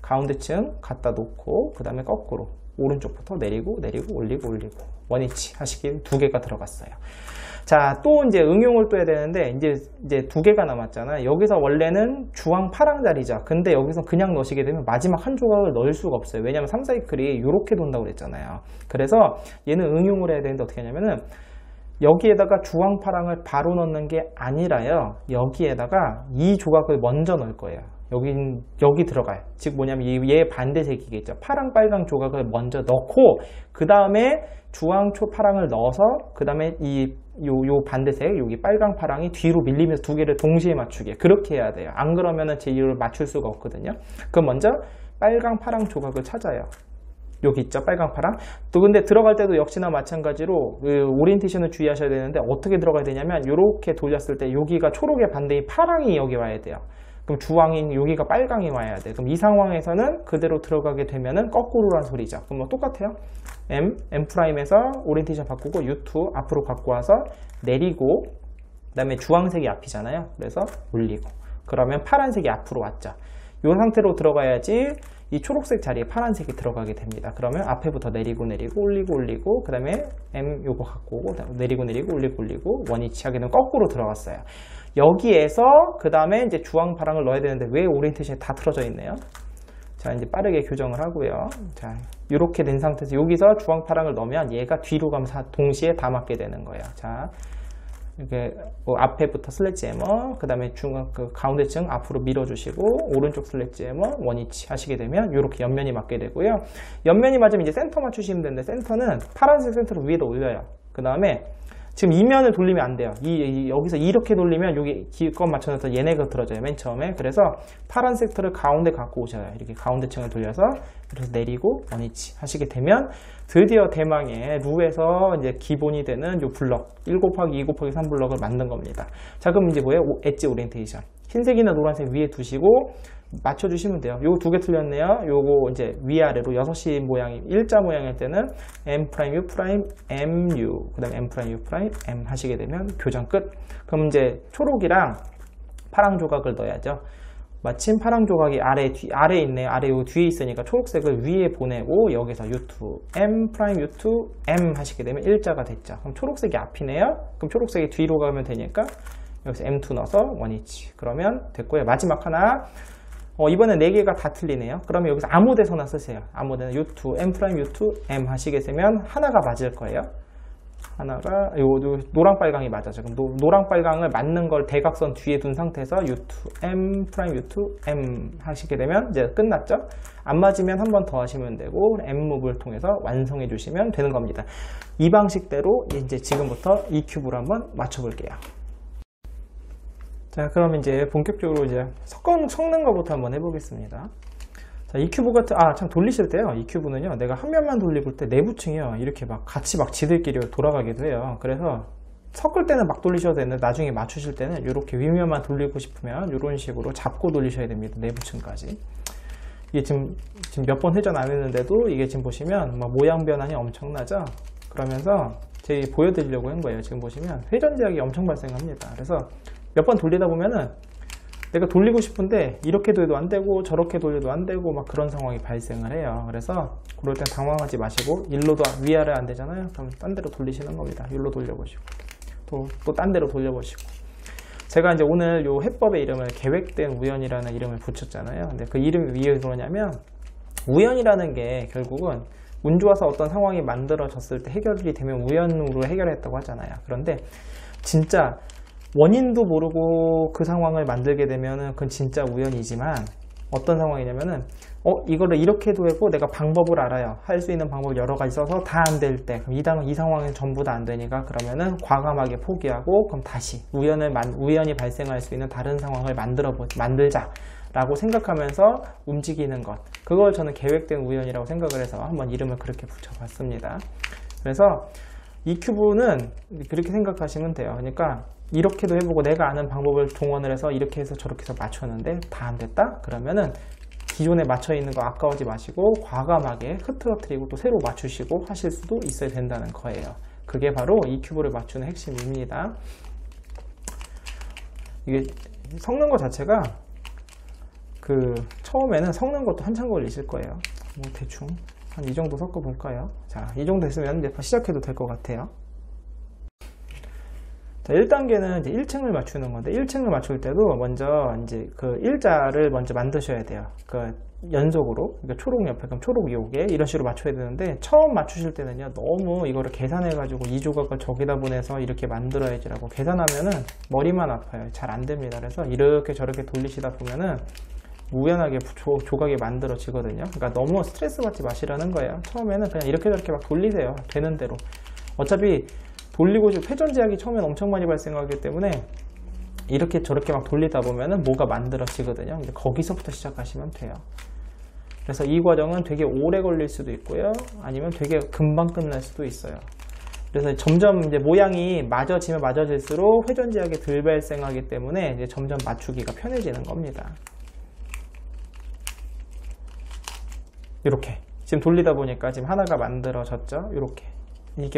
가운데층 갖다 놓고 그 다음에 거꾸로 오른쪽부터 내리고 올리고 원위치 하시길 두 개가 들어갔어요. 자, 또 이제 응용을 또 해야 되는데 이제 두 개가 남았잖아요. 여기서 원래는 주황, 파랑 자리죠. 근데 여기서 그냥 넣으시게 되면 마지막 한 조각을 넣을 수가 없어요. 왜냐하면 3사이클이 이렇게 돈다고 그랬잖아요. 그래서 얘는 응용을 해야 되는데 어떻게 하냐면은 여기에다가 주황, 파랑을 바로 넣는 게 아니라요. 여기에다가 이 조각을 먼저 넣을 거예요. 여기 들어가요. 즉 뭐냐면 얘 반대색이겠죠. 파랑, 빨강 조각을 먼저 넣고 그 다음에 주황, 초, 파랑을 넣어서 그 다음에 요 반대색 여기 빨강, 파랑이 뒤로 밀리면서 두 개를 동시에 맞추게 그렇게 해야 돼요. 안 그러면은 제 이유를 맞출 수가 없거든요. 그럼 먼저 빨강, 파랑 조각을 찾아요. 여기 있죠, 빨강 파랑. 또 근데 들어갈 때도 역시나 마찬가지로 그 오리엔테이션을 주의하셔야 되는데, 어떻게 들어가야 되냐면 이렇게 돌렸을 때 여기가 초록의 반대인 파랑이 여기 와야 돼요. 그럼 주황인 여기가 빨강이 와야 돼. 그럼 이 상황에서는 그대로 들어가게 되면은 거꾸로란 소리죠. 그럼 뭐 똑같아요. M'에서 오리엔테이션 바꾸고 U2 앞으로 갖고 와서 내리고, 그 다음에 주황색이 앞이잖아요. 그래서 올리고, 그러면 파란색이 앞으로 왔죠. 이 상태로 들어가야지 이 초록색 자리에 파란색이 들어가게 됩니다. 그러면 앞에부터 내리고 올리고, 그 다음에 M 요거 갖고 오고, 내리고 올리고 원위치 하게 되면 거꾸로 들어갔어요. 여기에서 그 다음에 이제 주황 파랑을 넣어야 되는데 왜 오리엔테이션이 다 틀어져 있네요. 자, 이제 빠르게 교정을 하고요. 자, 이렇게 된 상태에서 여기서 주황 파랑을 넣으면 얘가 뒤로 가면서 동시에 다 맞게 되는 거예요. 자, 이렇게 앞에부터 슬래지 해머, 그 다음에 가운데층 앞으로 밀어주시고, 오른쪽 슬래지 해머 원위치 하시게 되면 이렇게 옆면이 맞게 되고요. 옆면이 맞으면 이제 센터 맞추시면 되는데, 센터는 파란색 센터를 위에다 올려요. 그 다음에 지금 이 면을 돌리면 안 돼요. 여기서 이렇게 돌리면 여기 기껏 맞춰놔서 얘네가 들어져요, 맨 처음에. 그래서 파란 섹터를 가운데 갖고 오셔요. 이렇게 가운데층을 돌려서, 그래서 내리고 원위치 하시게 되면 드디어 대망의 루에서 이제 기본이 되는 요 블럭 1 곱하기 2 곱하기 3 블럭을 만든 겁니다. 자, 그럼 이제 뭐예요? 엣지 오리엔테이션. 흰색이나 노란색 위에 두시고 맞춰주시면 돼요. 요거 두 개 틀렸네요. 요거 이제 위아래로 6시 모양이 일자 모양일 때는 M', U', MU, 그 다음에 M', U', M 하시게 되면 교정 끝. 그럼 이제 초록이랑 파랑 조각을 넣어야죠. 마침 파랑 조각이 아래에 있네요. 아래 요 뒤에 있으니까 초록색을 위에 보내고, 여기서 U2, M', U2, M 하시게 되면 일자가 됐죠. 그럼 초록색이 앞이네요. 그럼 초록색이 뒤로 가면 되니까 여기서 M2 넣어서 원위치. 그러면 됐고요. 마지막 하나. 이번엔 4개가 다 틀리네요. 그러면 여기서 아무 데서나 쓰세요. 아무 데나 U2, M', U2, M 하시게 되면 하나가 맞을 거예요. 하나가 요 노랑 빨강이 맞아죠. 그럼 노랑 빨강을 맞는 걸 대각선 뒤에 둔 상태에서 U2, M', U2, M 하시게 되면 이제 끝났죠. 안 맞으면 한 번 더 하시면 되고, M 무브를 통해서 완성해 주시면 되는 겁니다. 이 방식대로 이제 지금부터 이 큐브를 한번 맞춰 볼게요. 자, 그럼 이제 본격적으로 이제 섞는 것부터 한번 해보겠습니다. 자, 이 큐브 참 돌리실 때요. 이 큐브는요, 내가 한 면만 돌리고 때 내부층이요, 이렇게 같이 지들끼리 돌아가기도 해요. 그래서 섞을 때는 막 돌리셔도 되는데, 나중에 맞추실 때는 이렇게 윗면만 돌리고 싶으면 이런 식으로 잡고 돌리셔야 됩니다. 내부층까지. 이게 지금 몇 번 회전 안 했는데도 이게 지금 보시면 막 모양 변환이 엄청나죠? 그러면서 제가 보여드리려고 한 거예요. 지금 보시면 회전 제약이 엄청 발생합니다. 그래서 몇 번 돌리다 보면은 내가 돌리고 싶은데 이렇게 돌려도 안 되고 저렇게 돌려도 안 되고 막 그런 상황이 발생을 해요. 그래서 그럴 땐 당황하지 마시고, 일로도 위아래 안 되잖아요. 그럼 딴 데로 돌리시는 겁니다. 일로 돌려보시고 또 딴 데로 돌려보시고. 제가 이제 오늘 요 해법의 이름을 계획된 우연이라는 이름을 붙였잖아요. 근데 그 이름이 왜 그러냐면, 우연이라는 게 결국은 운 좋아서 어떤 상황이 만들어졌을 때 해결이 되면 우연으로 해결했다고 하잖아요. 그런데 진짜 원인도 모르고 그 상황을 만들게 되면은 그건 진짜 우연이지만, 어떤 상황이냐면은 이거를 이렇게도 하고 내가 방법을 알아요. 할 수 있는 방법이 여러 가지 있어서 다 안 될 때, 그럼 이 상황은 전부 다 안 되니까 그러면은 과감하게 포기하고, 그럼 다시 우연이 발생할 수 있는 다른 상황을 만들자 라고 생각하면서 움직이는 것, 그걸 저는 계획된 우연이라고 생각을 해서 한번 이름을 그렇게 붙여봤습니다. 그래서 이 큐브는 그렇게 생각하시면 돼요. 그러니까 이렇게도 해보고 내가 아는 방법을 동원을 해서 이렇게 해서 저렇게 해서 맞췄는데 다 안 됐다? 그러면은 기존에 맞춰 있는 거 아까워지 마시고 과감하게 흐트러뜨리고 또 새로 맞추시고 하실 수도 있어야 된다는 거예요. 그게 바로 이 큐브를 맞추는 핵심입니다. 이게 섞는 것 자체가 처음에는 섞는 것도 한참 걸리실 거예요. 뭐 대충 한 이 정도 섞어 볼까요? 자, 이 정도 했으면 이제 시작해도 될 것 같아요. 자, 1단계는 이제 1층을 맞추는 건데, 1층을 맞출 때도 먼저 이제 그 일자를 먼저 만드셔야 돼요. 연속으로, 그러니까 초록 옆에, 그럼 초록 요게 이런 식으로 맞춰야 되는데, 처음 맞추실 때는요, 너무 이거를 계산해가지고 이 조각을 저기다 보내서 이렇게 만들어야지라고 계산하면은 머리만 아파요. 잘 안 됩니다. 그래서 이렇게 저렇게 돌리시다 보면은 우연하게 조각이 만들어지거든요. 그러니까 너무 스트레스 받지 마시라는 거예요. 처음에는 그냥 이렇게 저렇게 막 돌리세요. 되는 대로. 어차피 돌리고 회전 제약이 처음엔 엄청 많이 발생하기 때문에 이렇게 저렇게 막 돌리다 보면은 뭐가 만들어지거든요. 근데 거기서부터 시작하시면 돼요. 그래서 이 과정은 되게 오래 걸릴 수도 있고요. 아니면 되게 금방 끝날 수도 있어요. 그래서 점점 이제 모양이 맞아지면 맞아질수록 회전 제약이 덜 발생하기 때문에 이제 점점 맞추기가 편해지는 겁니다. 이렇게 지금 돌리다 보니까 지금 하나가 만들어졌죠. 이렇게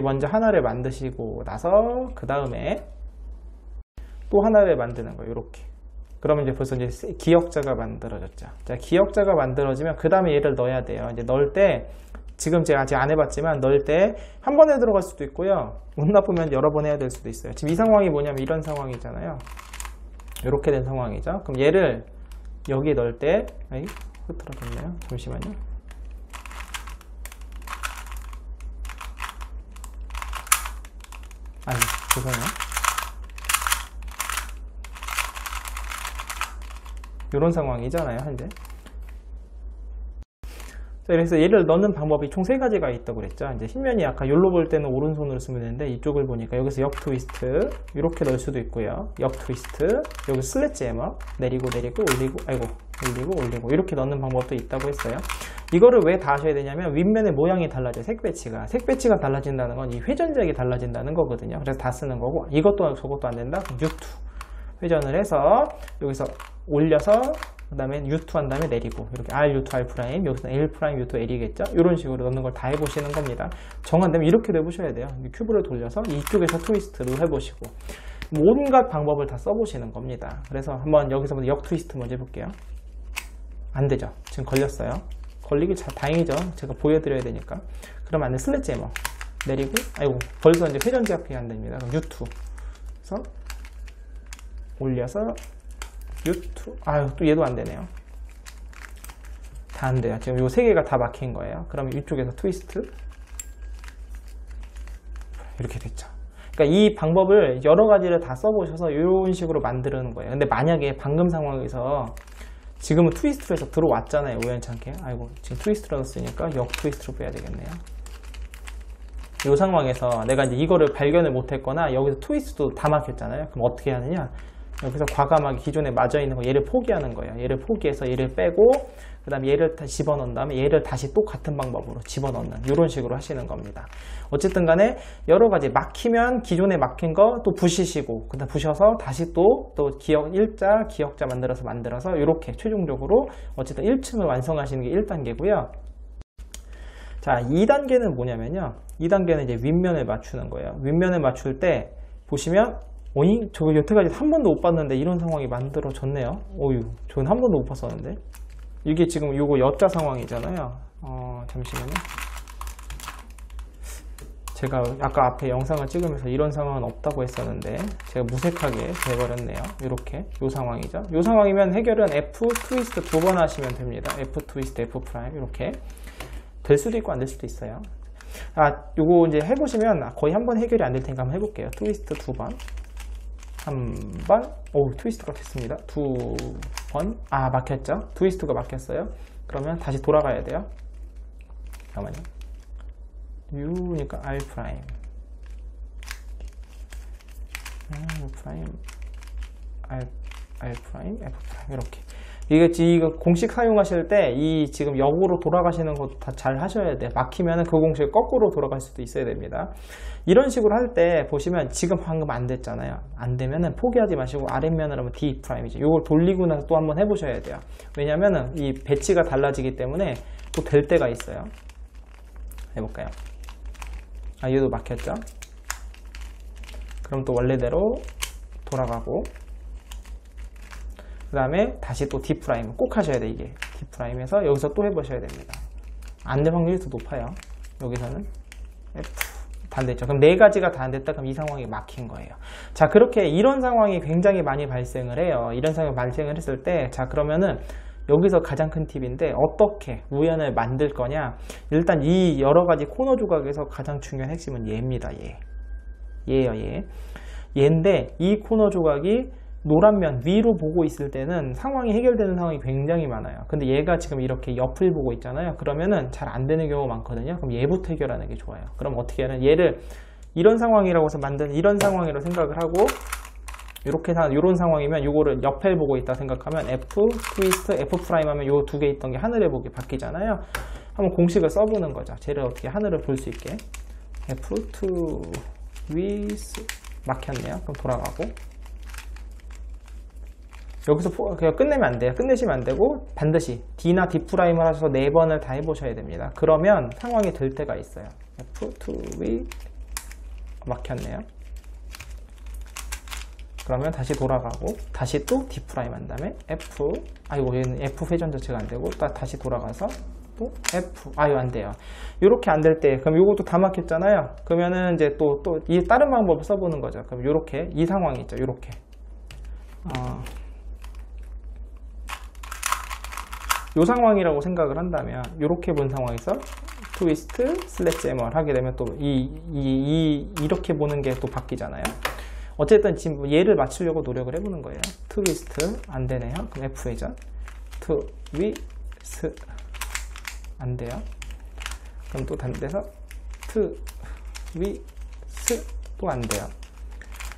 먼저 하나를 만드시고 나서 그 다음에 또 하나를 만드는 거예요. 이렇게. 그러면 이제 벌써 이제 기역자가 만들어졌죠. 자, 기역자가 만들어지면 그 다음에 얘를 넣어야 돼요. 이제 넣을 때 지금 제가 아직 안 해봤지만 넣을 때 한 번에 들어갈 수도 있고요. 운 나쁘면 여러 번 해야 될 수도 있어요. 지금 이 상황이 뭐냐면 이런 상황이잖아요. 이렇게 된 상황이죠. 그럼 얘를 여기에 넣을 때 흐트러졌네요. 잠시만요. 죄송해요. 이런 상황이잖아요, 현재. 자, 그래서 얘를 넣는 방법이 총 3가지가 있다고 그랬죠. 이제 흰면이 아까 여기로 볼 때는 오른손으로 쓰면 되는데 이쪽을 보니까 여기서 역 트위스트 이렇게 넣을 수도 있고요. 역 트위스트, 여기 슬래지 해머 내리고 올리고 이렇게 넣는 방법도 있다고 했어요. 이거를 왜 다 하셔야 되냐면 윗면의 모양이 달라져요. 색 배치가 달라진다는 건 이 회전력이 달라진다는 거거든요. 그래서 다 쓰는 거고, 이것도 저것도 안 된다? 그럼 U2 회전을 해서 여기서 올려서 그 다음에 U2 한 다음에 내리고 이렇게 R, U2, R', 여기서는 L', U2, L이겠죠? 이런 식으로 넣는 걸 다 해보시는 겁니다. 정 안 되면 이렇게도 해보셔야 돼요. 큐브를 돌려서 이쪽에서 트위스트도 해보시고 온갖 방법을 다 써보시는 겁니다. 그래서 한번 여기서 역 트위스트 먼저 해볼게요. 안 되죠? 지금 걸렸어요. 걸리기 다행이죠. 제가 보여드려야 되니까. 그럼 안 돼. 슬래지 해머 내리고, 벌써 이제 회전 제압이 안 됩니다. 그럼 U2 그래서 올려서 U2, 또 얘도 안 되네요. 다 안 돼요. 지금 요 3개가 다 막힌 거예요. 그러면 이쪽에서 트위스트 이렇게 됐죠. 그러니까 이 방법을 여러 가지를 다 써보셔서 이런 식으로 만드는 거예요. 근데 만약에 방금 상황에서 지금은 트위스트로 해서 들어왔잖아요. 우연찮게. 지금 트위스트로 넣었으니까 역 트위스트로 빼야 되겠네요. 이 상황에서 내가 이제 이거를 발견을 못했거나 여기서 트위스트도 다 막혔잖아요. 그럼 어떻게 하느냐? 여기서 과감하게 기존에 맞아 있는 거 얘를 포기하는 거예요. 얘를 포기해서 얘를 빼고 그 다음에 얘를 다시 집어넣은 다음에 얘를 다시 또 같은 방법으로 집어넣는 이런 식으로 하시는 겁니다. 어쨌든 간에 여러 가지 막히면 기존에 막힌 거 또 부시시고 그 다음 부셔서 다시 또 일자 기역자 만들어서 이렇게 최종적으로 어쨌든 1층을 완성하시는 게 1단계고요. 자, 2단계는 뭐냐면요. 2단계는 이제 윗면을 맞추는 거예요. 윗면을 맞출 때 보시면 저거 여태까지 한 번도 못 봤는데 이런 상황이 만들어졌네요. 저는 한 번도 못 봤었는데. 이게 지금 요거 여자 상황이잖아요. 잠시만요. 제가 아까 앞에 영상을 찍으면서 이런 상황은 없다고 했었는데 제가 무색하게 돼버렸네요. 이렇게 요 상황이죠. 요 상황이면 해결은 F 트위스트 2번 하시면 됩니다. F 트위스트 F 프라임 이렇게 될 수도 있고 안 될 수도 있어요. 요거 이제 해보시면 거의 한 번 해결이 안 될 테니까 한번 해볼게요. 트위스트 2번 한 번, 트위스트가 됐습니다. 2번, 막혔죠? 트위스트가 막혔어요. 그러면 다시 돌아가야 돼요. 잠깐만요. U니까 R 프라임, R 프라임, F 프라임 이렇게. 이거 공식 사용하실 때 이 지금 역으로 돌아가시는 것도 다 잘 하셔야 돼요. 막히면은 그 공식 거꾸로 돌아갈 수도 있어야 됩니다. 이런 식으로 할 때 보시면 지금 방금 안 됐잖아요. 안 되면은 포기하지 마시고 아랫면으로 하면 D 프라임이죠. 이걸 돌리고 나서 또 한번 해보셔야 돼요. 왜냐면은 이 배치가 달라지기 때문에 또 될 때가 있어요. 해볼까요? 얘도 막혔죠? 그럼 또 원래대로 돌아가고 그 다음에 다시 또 D 프라임 꼭 하셔야 돼. 이게 D 프라임에서 여기서 또 해보셔야 됩니다. 안 될 확률이 더 높아요. 여기서는 F 다 안 됐죠. 그럼 4가지가 다 안 됐다. 그럼 이 상황이 막힌 거예요. 자, 그렇게 이런 상황이 굉장히 많이 발생을 해요. 이런 상황이 발생을 했을 때, 자, 그러면은 여기서 가장 큰 팁인데 어떻게 우연을 만들 거냐? 일단 이 여러 가지 코너 조각에서 가장 중요한 핵심은 얘입니다. 얘예요. 얘인데 이 코너 조각이 노란 면 위로 보고 있을 때는 상황이 해결되는 상황이 굉장히 많아요. 근데 얘가 지금 이렇게 옆을 보고 있잖아요. 그러면은 잘 안 되는 경우가 많거든요. 그럼 얘부터 해결하는 게 좋아요. 그럼 어떻게 하는? 얘를 이런 상황이라고 해서 만든 이런 상황이라고 생각을 하고 이런 상황이면 요거를 옆에 보고 있다 생각하면 F, 트위스트, F 프라임 하면 요 두 개 있던 게 하늘에 보기 바뀌잖아요. 한번 공식을 써보는 거죠. 쟤를 어떻게 하늘을 볼 수 있게. F, 트위스, 막혔네요. 그럼 돌아가고. 여기서 그냥 끝내면 안 돼요. 끝내시면 안 되고 반드시 D나 D 프라임을 하셔서 4번을 다 해보셔야 됩니다. 그러면 상황이 될 때가 있어요. F, 트위, 막혔네요. 그러면 다시 돌아가고 다시 또 D 프라임 한 다음에 F, 아이고 얘는 F 회전 자체가 안 되고 다시 돌아가서 또 F, 아유 안 돼요. 이렇게 안 될 때 그럼 요것도 다 막혔잖아요. 그러면은 이제 또 이 다른 방법을 써보는 거죠. 그럼 요렇게 이 상황이 있죠. 요렇게 요 상황이라고 생각을 한다면 요렇게 본 상황에서 트위스트, 슬래지해머를 하게 되면 또 이렇게 보는 게 또 바뀌잖아요. 어쨌든 지금 얘를 맞추려고 노력을 해보는 거예요. 트위스트 안 되네요. 그럼 F 회전. 트위스 안 돼요. 그럼 또 다른 데서 트위스 또 안 돼요.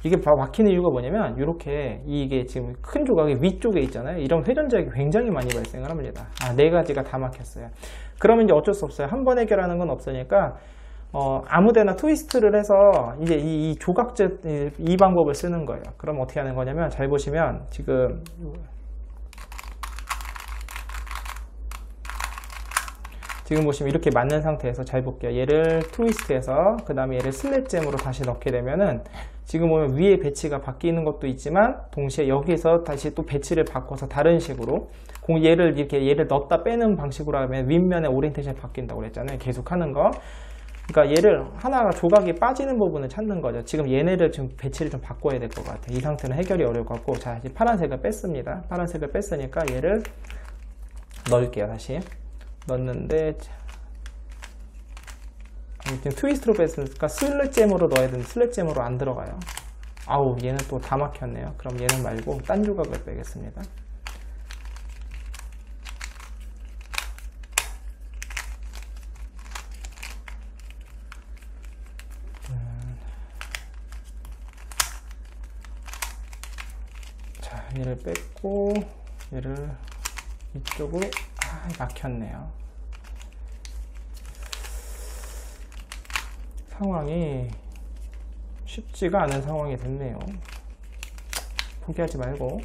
이게 막히는 이유가 뭐냐면 이렇게 이게 지금 큰 조각이 위쪽에 있잖아요. 이런 회전작이 굉장히 많이 발생을 합니다. 네 가지가 다 막혔어요. 그러면 이제 어쩔 수 없어요. 한 번 해결하는 건 없으니까 아무데나 트위스트를 해서 이제 이 조각제 이 방법을 쓰는 거예요. 그럼 어떻게 하는 거냐면 잘 보시면 지금 보시면 이렇게 맞는 상태에서 잘 볼게요. 얘를 트위스트해서 그 다음에 얘를 슬랫잼으로 다시 넣게 되면은 지금 보면 위에 배치가 바뀌는 것도 있지만 동시에 여기서 다시 또 배치를 바꿔서 다른 식으로 얘를 넣었다 빼는 방식으로 하면 윗면의 오리엔테이션이 바뀐다고 그랬잖아요. 계속 하는 거. 그러니까 얘를 하나가 조각이 빠지는 부분을 찾는 거죠. 지금 얘네를 좀 배치를 좀 바꿔야 될 것 같아요. 이 상태는 해결이 어려울 것 같고, 자 이제 파란색을 뺐습니다. 파란색을 뺐으니까 얘를 넣을게요. 다시 넣는데 아무튼 트위스트로 뺐으니까 슬랫잼으로 넣어야 되는데 슬랫잼으로 안 들어가요. 아우 얘는 또 다 막혔네요. 그럼 얘는 말고 딴 조각을 빼겠습니다. 자 얘를 뺐고 얘를 이쪽으로 막혔네요. 상황이 쉽지가 않은 상황이 됐네요. 포기하지 말고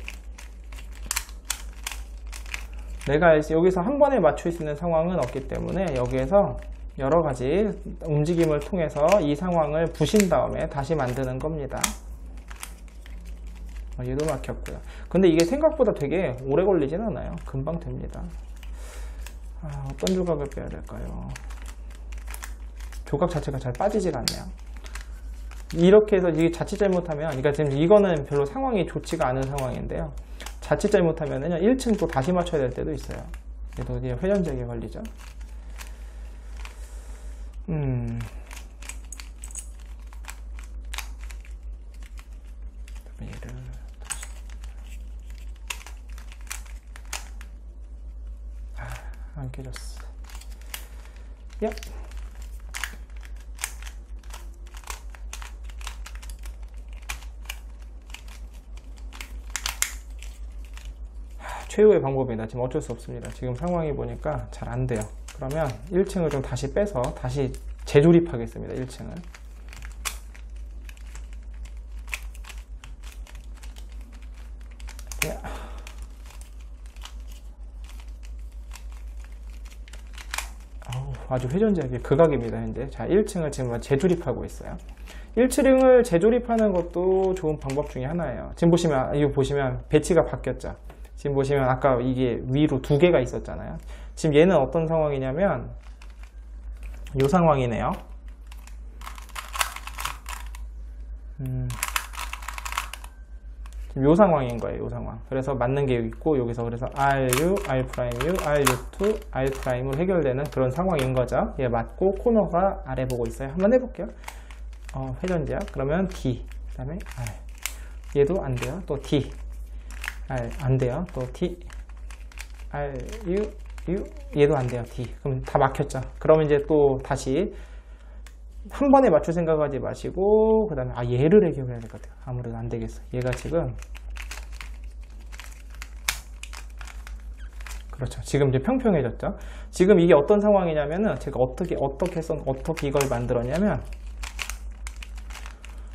내가 여기서 한 번에 맞출 수 있는 상황은 없기 때문에 여기에서 여러 가지 움직임을 통해서 이 상황을 부신 다음에 다시 만드는 겁니다. 얘도 막혔고요. 근데 이게 생각보다 되게 오래 걸리진 않아요. 금방 됩니다. 어떤 조각을 빼야 될까요? 조각 자체가 잘 빠지지가 않네요. 이렇게 해서 이게 자칫 잘못하면, 그러니까 지금 이거는 별로 상황이 좋지가 않은 상황인데요. 자칫 잘못하면은 1층 또 다시 맞춰야 될 때도 있어요. 얘도 이제 회전적에 걸리죠. 얘를 안 깨졌어. 야. 최후의 방법이다. 지금 어쩔 수 없습니다. 지금 상황이 보니까 잘 안 돼요. 그러면 1층을 좀 다시 빼서 다시 재조립하겠습니다. 1층을. 아주 회전적이 극악입니다. 현재. 자, 1층을 지금 재조립하고 있어요. 1층을 재조립하는 것도 좋은 방법 중에 하나예요. 지금 보시면, 이거 보시면 배치가 바뀌었죠. 지금 보시면 아까 이게 위로 2개가 있었잖아요. 지금 얘는 어떤 상황이냐면 이 상황이네요. 지금 이 상황인 거예요. 이 상황. 그래서 맞는 게 여기 있고 여기서 그래서 RU, R'U, RU2, R'으로 해결되는 그런 상황인 거죠. 얘 맞고 코너가 아래 보고 있어요. 한번 해볼게요. 회전제약. 그러면 D. 그 다음에 R. 얘도 안 돼요. 또 D. R 안 돼요. 또 D, R, U, 얘도 안 돼요. D. 그럼 다 막혔죠. 그러면 이제 또 다시 한 번에 맞출 생각하지 마시고, 그 다음에 얘를 해결해야 될 것 같아요. 아무래도 안 되겠어. 얘가 지금, 그렇죠. 지금 이제 평평해졌죠. 지금 이게 어떤 상황이냐면은 제가 어떻게 이걸 만들었냐면,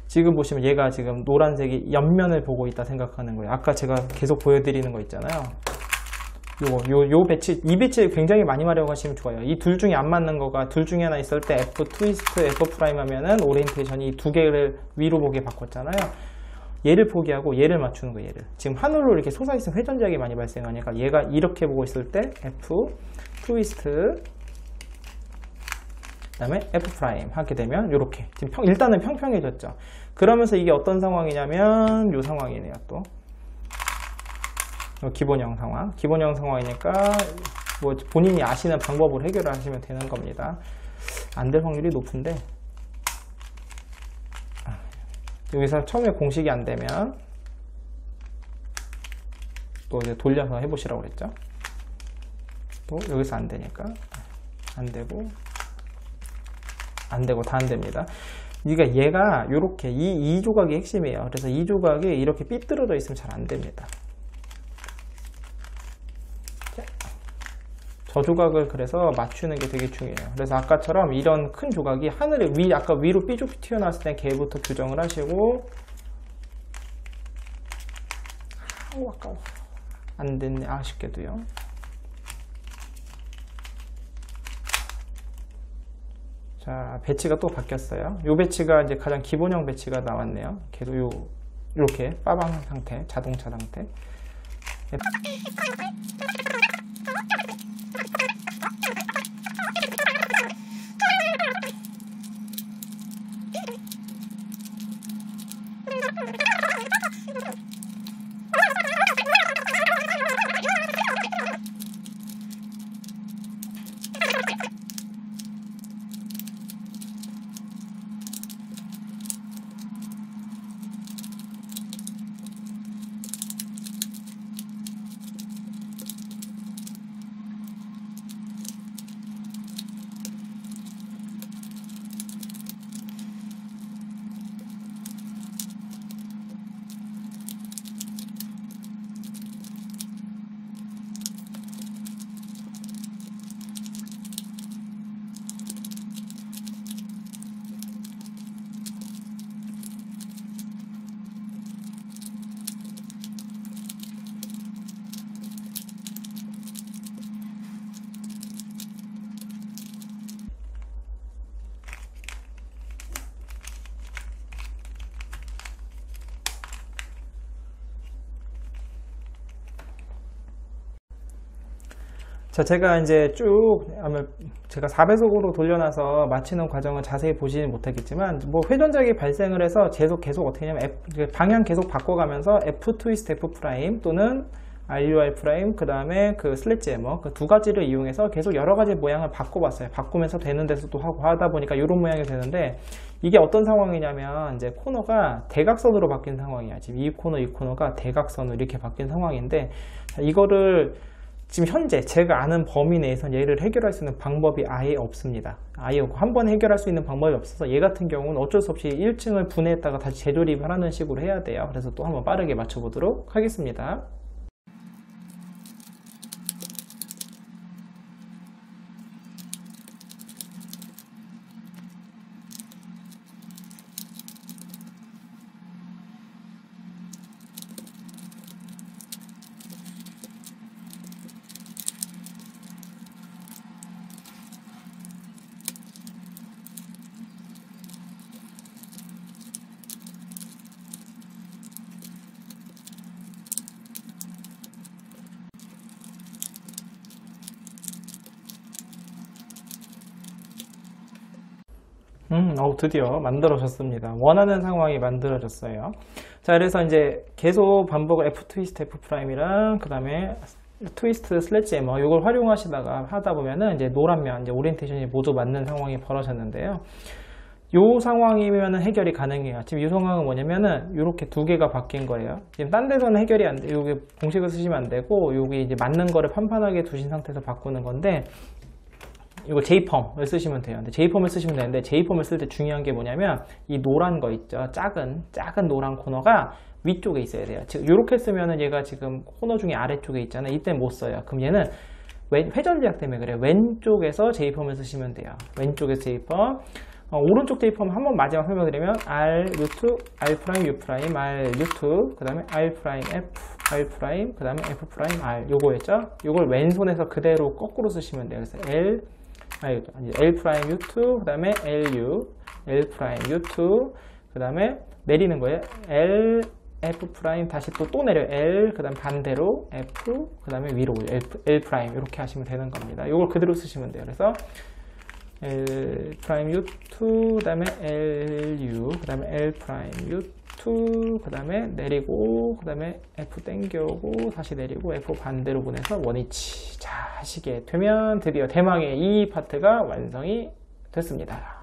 지금 보시면 얘가 지금 노란색이 옆면을 보고 있다 생각하는 거예요. 아까 제가 계속 보여드리는 거 있잖아요. 요 배치, 이 배치 굉장히 많이 활용하시면 좋아요. 이 둘 중에 안 맞는 거가 둘 중에 하나 있을 때 F 트위스트, F 프라임 하면은 오리엔테이션이 두 개를 위로 보게 바꿨잖아요. 얘를 포기하고 얘를 맞추는 거예요. 얘를. 지금 하늘로 이렇게 솟아있으면 회전작이 많이 발생하니까 얘가 이렇게 보고 있을 때 F 트위스트, 그 다음에 F 프라임 하게 되면 이렇게 지금 일단은 평평해졌죠. 그러면서 이게 어떤 상황이냐면 이 상황이네요. 또 기본형 상황. 기본형 상황이니까 뭐 본인이 아시는 방법으로 해결을 하시면 되는 겁니다. 안 될 확률이 높은데, 여기서 처음에 공식이 안 되면 또 이제 돌려서 해보시라고 그랬죠. 또 여기서 안 되니까 안 되고 다 안 됩니다. 그러니까 얘가 이렇게 이 조각이 핵심이에요. 그래서 이 조각이 이렇게 삐뚤어져 있으면 잘 안 됩니다. 저 조각을 그래서 맞추는 게 되게 중요해요. 그래서 아까처럼 이런 큰 조각이 하늘에 아까 위로 삐죽 튀어나왔을 때 걔부터 규정을 하시고, 아까워. 안 됐네, 아쉽게도요. 자, 배치가 또 바뀌었어요. 요 배치가 이제 가장 기본형 배치가 나왔네요. 계속 이렇게 빠방 상태, 자동차 상태. 자, 제가 이제 제가 4배속으로 돌려놔서 맞히는 과정을 자세히 보지는 못하겠지만, 뭐 회전작이 발생을 해서 계속 어떻게 하냐면 방향 계속 바꿔가면서 F 트위스트 F 프라임 또는 RUR 프라임, 그 다음에 그 슬래지 해머, 그 두 가지를 이용해서 계속 여러 가지 모양을 바꿔봤어요. 바꾸면서 되는 데서도 하고 하다 보니까 이런 모양이 되는데, 이게 어떤 상황이냐면 이제 코너가 대각선으로 바뀐 상황이야. 지금 이 코너가 대각선으로 이렇게 바뀐 상황인데, 자, 이거를 지금 현재 제가 아는 범위 내에서는 얘를 해결할 수 있는 방법이 아예 없습니다. 아예 없고 한 번에 해결할 수 있는 방법이 없어서 얘 같은 경우는 어쩔 수 없이 1층을 분해했다가 다시 재조립을 하는 식으로 해야 돼요. 그래서 또 한번 빠르게 맞춰보도록 하겠습니다. 드디어 만들어졌습니다. 원하는 상황이 만들어졌어요. 자, 그래서 이제 계속 반복을 F 트위스트 F 프라임이랑 그 다음에 트위스트 슬래지 해머 이걸 활용하시다가 하다 보면은 이제 노란면 이제 오리엔테이션이 모두 맞는 상황이 벌어졌는데요. 요 상황이면 해결이 가능해요. 지금 이 상황은 뭐냐면은 이렇게 두 개가 바뀐 거예요. 지금 딴 데서는 해결이 안 돼. 여기 공식을 쓰시면 안 되고 여기 이제 맞는 거를 판판하게 두신 상태에서 바꾸는 건데, 이거 J펌을 쓰시면 돼요. 근데 J펌을 쓰시면 되는데 J펌을 쓸 때 중요한 게 뭐냐면 이 노란 거 있죠. 작은 노란 코너가 위쪽에 있어야 돼요. 즉 이렇게 쓰면은 얘가 지금 코너 중에 아래쪽에 있잖아요. 이때 못 써요. 그럼 얘는 회전 제약 때문에 그래요. 왼쪽에서 J펌을 쓰시면 돼요. 왼쪽에서 J펌. 오른쪽 J펌 한번 마지막 설명드리면 R 루트 R 프라임 U 프라임 R 루트 그 다음에 R 프라임 F R 프라임 그 다음에 F 프라임 R 요거였죠. 요걸 왼손에서 그대로 거꾸로 쓰시면 돼요. 그래서 L 프라임 U2 그 다음에 LU L 프라임 U2 그 다음에 내리는 거예요. L F 프라임 다시 또 내려요. L 그 다음 반대로 F 그 다음에 위로 L 프라임 이렇게 하시면 되는 겁니다. 요걸 그대로 쓰시면 돼요. 그래서 L 프라임 U2 그 다음에 LU 그 다음에 L 프라임 U2 그 다음에 내리고 그 다음에 F 땡겨오고 다시 내리고 F 반대로 보내서 원위치 자 하시게 되면 드디어 대망의 이 파트가 완성이 됐습니다.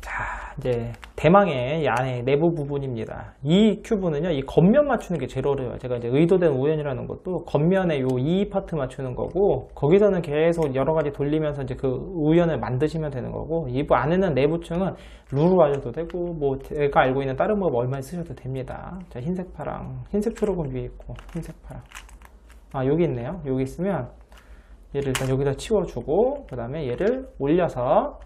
자 이제 대망의 이 안에 내부 부분입니다. 이 큐브는요 이 겉면 맞추는 게 제일 어려워요. 제가 이제 의도된 우연이라는 것도 겉면에 요 이 파트 맞추는 거고 거기서는 계속 여러 가지 돌리면서 이제 그 우연을 만드시면 되는 거고 이 안에는 내부층은 룰로 알려도 되고 뭐 제가 알고 있는 다른 법 얼마나 쓰셔도 됩니다. 자 흰색 파랑 흰색 초록은 위에 있고 흰색 파랑 여기 있네요. 여기 있으면 얘를 일단 여기다 치워주고 그 다음에 얘를 올려서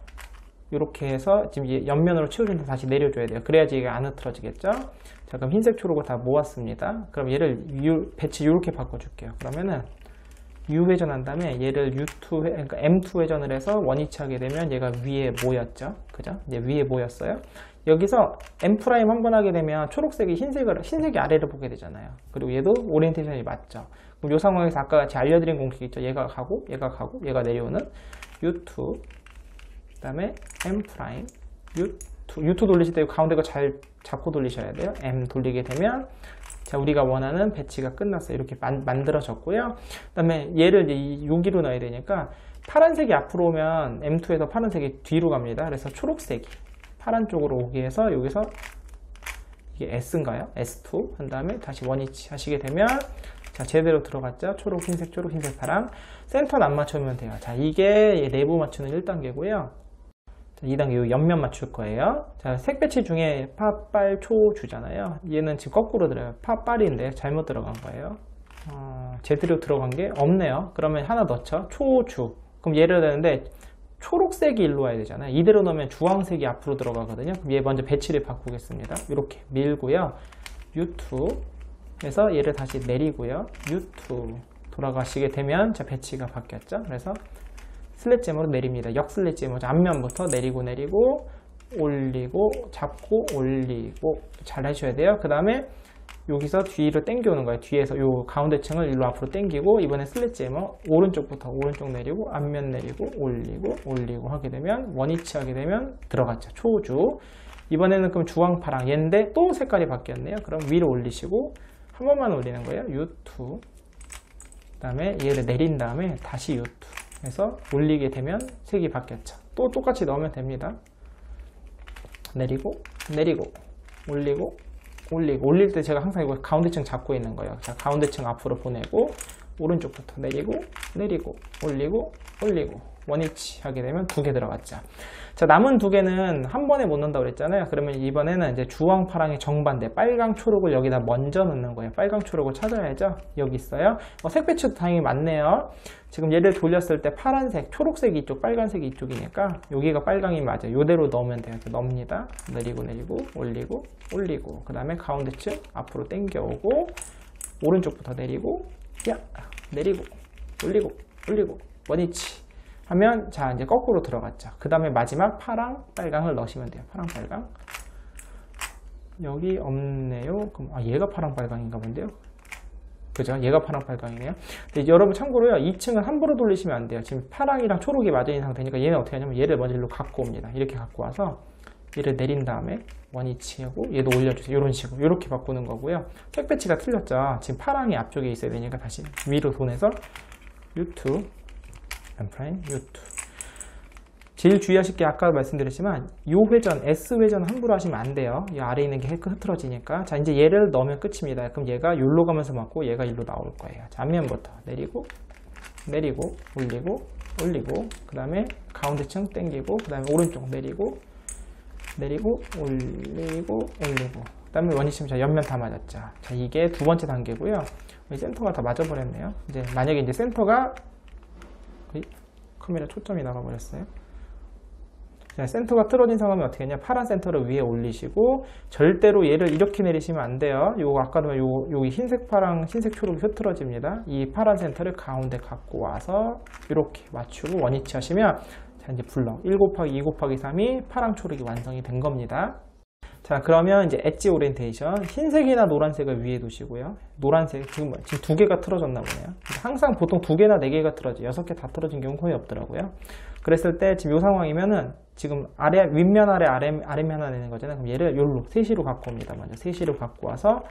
이렇게 해서 지금 옆면으로 치워준 다음 다시 내려줘야 돼요. 그래야지 이게 안 흐트러지겠죠? 자, 그럼 흰색 초록을 다 모았습니다. 그럼 얘를 배치 이렇게 바꿔줄게요. 그러면은 U 회전한 다음에 얘를 U2 그러니까 M2 회전을 해서 원위치 하게 되면 얘가 위에 모였죠. 그죠? 이제 위에 모였어요. 여기서 M 프라임 한 번 하게 되면 초록색이 흰색이 아래를 보게 되잖아요. 그리고 얘도 오리엔테이션이 맞죠. 그럼 이 상황에서 아까 같이 알려드린 공식 있죠. 얘가 가고 얘가 내려오는 U2 그 다음에 M 프라임 U2 돌리실 때 가운데 거 잘 잡고 돌리셔야 돼요. M 돌리게 되면 자 우리가 원하는 배치가 끝났어요. 이렇게 만들어졌고요. 그 다음에 얘를 이제 여기로 넣어야 되니까 파란색이 앞으로 오면 M2에서 파란색이 뒤로 갑니다. 그래서 초록색이 파란 쪽으로 오게 해서 여기서 이게 S인가요? S2 한 다음에 다시 원위치 하시게 되면 자 제대로 들어갔죠. 초록 흰색 파랑 센터는 안 맞추면 돼요. 자 이게 내부 맞추는 1단계고요 2단계 요 옆면 맞출 거예요. 자 색 배치 중에 파빨 초 주잖아요. 얘는 지금 거꾸로 들어요. 파빨인데 잘못 들어간 거예요. 제대로 들어간 게 없네요. 그러면 하나 넣죠. 초주 그럼 얘를 되는데 초록색이 일로 와야 되잖아요. 이대로 넣으면 주황색이 앞으로 들어가거든요. 그럼 얘 먼저 배치를 바꾸겠습니다. 이렇게 밀고요. U2 해서 얘를 다시 내리고요. U2 돌아가시게 되면 자 배치가 바뀌었죠. 그래서 슬랫잼으로 내립니다. 역슬랫잼으로 앞면부터 내리고 올리고 잡고 올리고 잘 하셔야 돼요. 그 다음에 여기서 뒤로 당겨오는 거예요. 뒤에서 요 가운데 층을 일로 앞으로 당기고 이번에 슬랫잼어 오른쪽부터 오른쪽 내리고 앞면 내리고 올리고 하게 되면 원위치 하게 되면 들어갔죠. 초주 이번에는 그럼 주황 파랑 얘인데 또 색깔이 바뀌었네요. 그럼 위로 올리시고 한 번만 올리는 거예요. U2 그 다음에 얘를 내린 다음에 다시 U2 해서 올리게 되면 색이 바뀌었죠. 또 똑같이 넣으면 됩니다. 내리고 올리고 올릴 때 제가 항상 이거 가운데층 잡고 있는 거예요. 자 가운데층 앞으로 보내고 오른쪽부터 내리고 올리고 원위치 하게 되면 2개 들어갔죠. 자 남은 2개는 한 번에 못 넣는다고 그랬잖아요. 그러면 이번에는 이제 주황 파랑의 정반대 빨강 초록을 여기다 먼저 넣는 거예요. 빨강 초록을 찾아야죠. 여기 있어요. 색 배치도 다행히 맞네요. 지금 얘를 돌렸을 때 파란색 초록색이 이쪽 빨간색이 이쪽이니까 여기가 빨강이 맞아요. 이대로 넣으면 돼요. 넣습니다. 내리고 올리고 그 다음에 가운데층 앞으로 당겨오고 오른쪽부터 내리고 올리고 원위치 하면 자 이제 거꾸로 들어갔죠. 그 다음에 마지막 파랑 빨강을 넣으시면 돼요. 파랑 빨강 여기 없네요. 그럼 얘가 파랑 빨강인가 본데요. 그죠? 얘가 파랑 빨강이네요. 근데 여러분 참고로요 2층은 함부로 돌리시면 안 돼요. 지금 파랑이랑 초록이 맞아 있는 상태니까 얘는 어떻게 하냐면 얘를 먼저 일로 갖고 옵니다. 이렇게 갖고 와서 얘를 내린 다음에 원위치하고 얘도 올려주세요. 이런 식으로 이렇게 바꾸는 거고요. 색 배치가 틀렸죠. 지금 파랑이 앞쪽에 있어야 되니까 다시 위로 보내서 U2 M 프라임 U2 제일 주의하실 게 아까 말씀드렸지만 이 회전 S회전 함부로 하시면 안 돼요. 이 아래에 있는 게 흐트러지니까. 자 이제 얘를 넣으면 끝입니다. 그럼 얘가 여기로 가면서 맞고 얘가 일로 나올 거예요. 자 앞면부터 내리고 올리고, 그 다음에 가운데층 당기고, 그 다음에 오른쪽 내리고, 올리고, 그 다음에 원위치. 자, 옆면 다 맞았죠. 자, 이게 두 번째 단계고요. 센터가 다 맞아버렸네요. 이제 만약에 이제 센터가 카메라 초점이 나가버렸어요. 자, 센터가 틀어진 상황이면 어떻게 했냐? 파란 센터를 위에 올리시고, 절대로 얘를 이렇게 내리시면 안 돼요. 요거 아까도 여기 흰색, 파랑, 흰색, 초록이 흐트러집니다. 이 파란 센터를 가운데 갖고 와서 이렇게 맞추고 원위치 하시면, 자, 이제 블럭 1 곱하기 2 곱하기 3이 파랑, 초록이 완성이 된 겁니다. 자, 그러면 이제 엣지 오리엔테이션, 흰색이나 노란색을 위에 두시고요. 노란색, 지금 두 개가 틀어졌나 보네요. 항상 보통 두 개나 네 개가 틀어져, 6개 다 틀어진 경우 거의 없더라고요. 그랬을 때 지금 이 상황이면은 지금 윗면 아래, 아래면 하나 내는 거잖아요. 그럼 얘를 요로 3시로 갖고 옵니다. 먼저 3시로 갖고 와서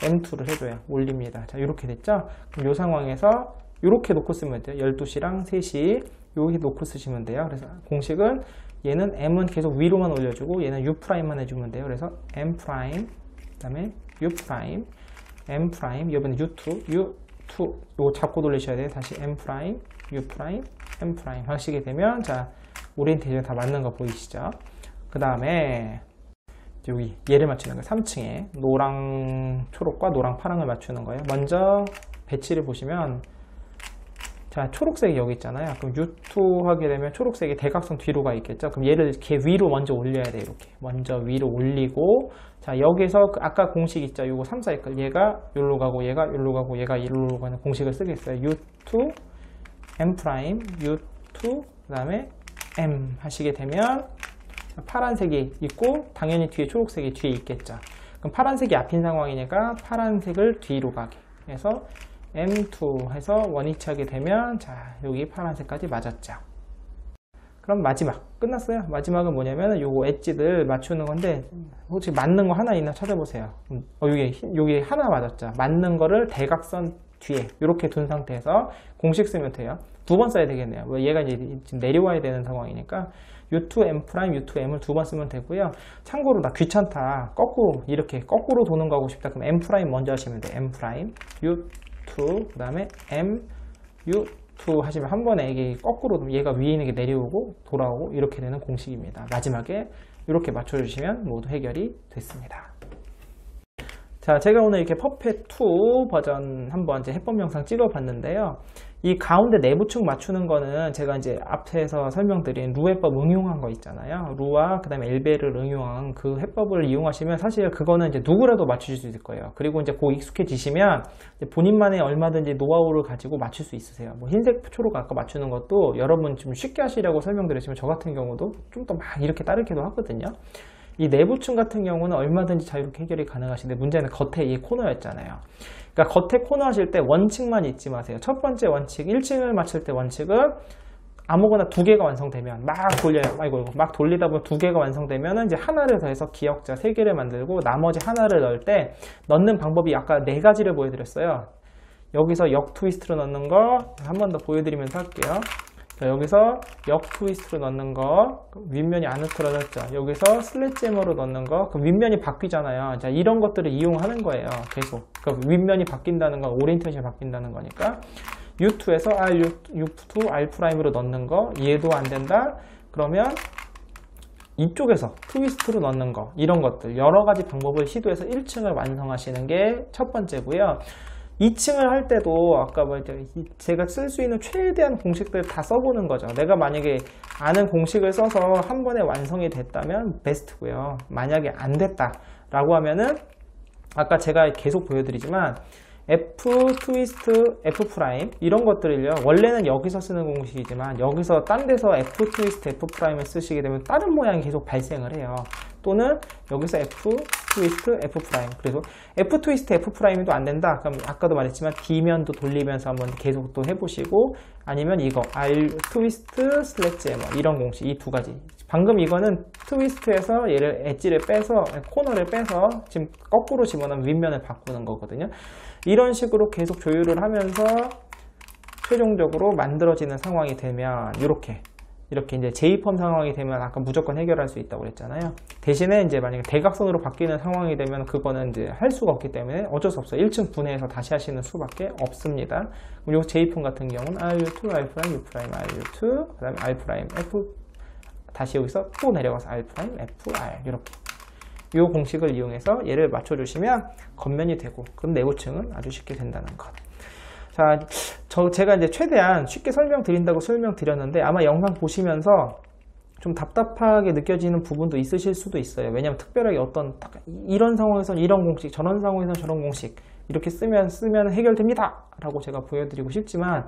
M2를 해줘요. 올립니다. 자, 이렇게 됐죠? 그럼 이 상황에서 이렇게 놓고 쓰면 돼요. 12시랑 3시 여기 놓고 쓰시면 돼요. 그래서 공식은 얘는 M은 계속 위로만 올려주고 얘는 U'만 해주면 돼요. 그래서 M', 그 다음에 U', M', 이번에 U2 요거 잡고 돌리셔야 돼요. 다시 M', U', M' 하시게 되면, 자, 오리엔테이션 다 맞는 거 보이시죠? 그 다음에 여기 얘를 맞추는 거예요. 3층에 노랑 초록과 노랑 파랑을 맞추는 거예요. 먼저 배치를 보시면, 자, 초록색이 여기 있잖아요. 그럼 U2 하게 되면 초록색이 대각선 뒤로 가 있겠죠. 그럼 얘를 이렇게 위로 먼저 올려야 돼요. 이렇게 먼저 위로 올리고, 자, 여기서 아까 공식 있죠. 요거 3 사이클, 얘가 여기로 가고 얘가 여기로 가고 얘가 여기로 가는 공식을 쓰겠어요. U2 M', U2 그 다음에 M 하시게 되면 파란색이 있고 당연히 뒤에 초록색이 뒤에 있겠죠. 그럼 파란색이 앞인 상황이니까 파란색을 뒤로 가게 해서 M2 해서 원위치 하게 되면, 자, 여기 파란색까지 맞았죠. 그럼 마지막 끝났어요. 마지막은 뭐냐면 요거 엣지들 맞추는 건데, 혹시 맞는 거 하나 있나 찾아보세요. 여기 하나 맞았죠. 맞는 거를 대각선 뒤에 이렇게 둔 상태에서 공식 쓰면 돼요. 두 번 써야 되겠네요. 얘가 이제 지금 내려와야 되는 상황이니까 U2M', U2M을 두 번 쓰면 되고요. 참고로 나 귀찮다, 거꾸로 이렇게 거꾸로 도는 거 하고 싶다, 그럼 M' 먼저 하시면 돼요. M', U2, 그 다음에 M, U2 하시면 한 번에 이게 거꾸로 얘가 위에 있는 게 내려오고 돌아오고 이렇게 되는 공식입니다. 마지막에 이렇게 맞춰주시면 모두 해결이 됐습니다. 자, 제가 오늘 이렇게 퍼펫2 버전 한번 이제 해법 영상 찍어봤는데요. 이 가운데 내부층 맞추는 거는 제가 이제 앞에서 설명드린 루 해법 응용한 거 있잖아요. 루와 그 다음에 LBL을 응용한 그 해법을 이용하시면 사실 그거는 이제 누구라도 맞추실 수 있을 거예요. 그리고 이제 그 익숙해지시면 이제 본인만의 얼마든지 노하우를 가지고 맞출 수 있으세요. 뭐 흰색, 초록 아까 맞추는 것도 여러분 좀 쉽게 하시려고 설명드렸지만 저 같은 경우도 좀 더 막 이렇게 따르기도 하거든요. 이 내부층 같은 경우는 얼마든지 자유롭게 해결이 가능하신데 문제는 겉에 이 코너였잖아요. 그러니까 겉에 코너 하실 때 원칙만 잊지 마세요. 첫 번째 원칙, 1층을 맞출 때 원칙은 아무거나 두 개가 완성되면 막 돌려요. 막 돌리다 보면 두 개가 완성되면 이제 하나를 더해서 기역자 3개를 만들고 나머지 하나를 넣을 때 넣는 방법이 아까 4가지를 보여드렸어요. 여기서 역 트위스트로 넣는 거 한 번 더 보여드리면서 할게요. 자, 여기서 역 트위스트로 넣는 거, 윗면이 안 흐트러졌죠. 여기서 슬래지해머로 넣는 거, 그럼 윗면이 바뀌잖아요. 자, 이런 것들을 이용하는 거예요. 계속. 그러니까 윗면이 바뀐다는 건 오리엔테이션이 바뀐다는 거니까. U2에서 U2 R'으로 넣는 거, 얘도 안 된다. 그러면 이쪽에서 트위스트로 넣는 거, 이런 것들 여러 가지 방법을 시도해서 1층을 완성하시는 게 첫 번째고요. 2층을 할 때도 아까 제가 쓸 수 있는 최대한 공식들 다 써보는 거죠. 내가 만약에 아는 공식을 써서 한 번에 완성이 됐다면 베스트고요. 만약에 안 됐다 라고 하면은 아까 제가 계속 보여드리지만 F 트위스트, F 프라임 이런 것들을요. 원래는 여기서 쓰는 공식이지만 여기서 딴 데서 F 트위스트, F 프라임을 쓰시게 되면 다른 모양이 계속 발생을 해요. 또는 여기서 F 트위스트, F 프라임. 그래서 F 트위스트, F 프라임도 안 된다. 그럼 아까도 말했지만 D면도 돌리면서 한번 계속 또 해보시고 아니면 이거 R 트위스트 슬래지 해머 이런 공식 이 두 가지. 방금 이거는 트위스트에서 얘를 엣지를 빼서 코너를 빼서 지금 거꾸로 집어넣은 윗면을 바꾸는 거거든요. 이런 식으로 계속 조율을 하면서 최종적으로 만들어지는 상황이 되면 이렇게 이렇게 이제 J펌 상황이 되면 아까 무조건 해결할 수 있다고 그랬잖아요. 대신에 이제 만약에 대각선으로 바뀌는 상황이 되면 그거는 이제 할 수가 없기 때문에 어쩔 수 없어요. 1층 분해해서 다시 하시는 수밖에 없습니다. 그럼 요 J펌 같은 경우는 RU2, R', U', RU2, 그 다음에 R', F, 다시 여기서 또 내려가서 R', F, R 이렇게 이 공식을 이용해서 얘를 맞춰주시면 겉면이 되고 그럼 내부층은 아주 쉽게 된다는 것. 자, 제가 이제 최대한 쉽게 설명드린다고 설명드렸는데 아마 영상 보시면서 좀 답답하게 느껴지는 부분도 있으실 수도 있어요. 왜냐하면 특별하게 어떤 이런 상황에서는 이런 공식, 저런 상황에서는 저런 공식 이렇게 쓰면 해결됩니다 라고 제가 보여드리고 싶지만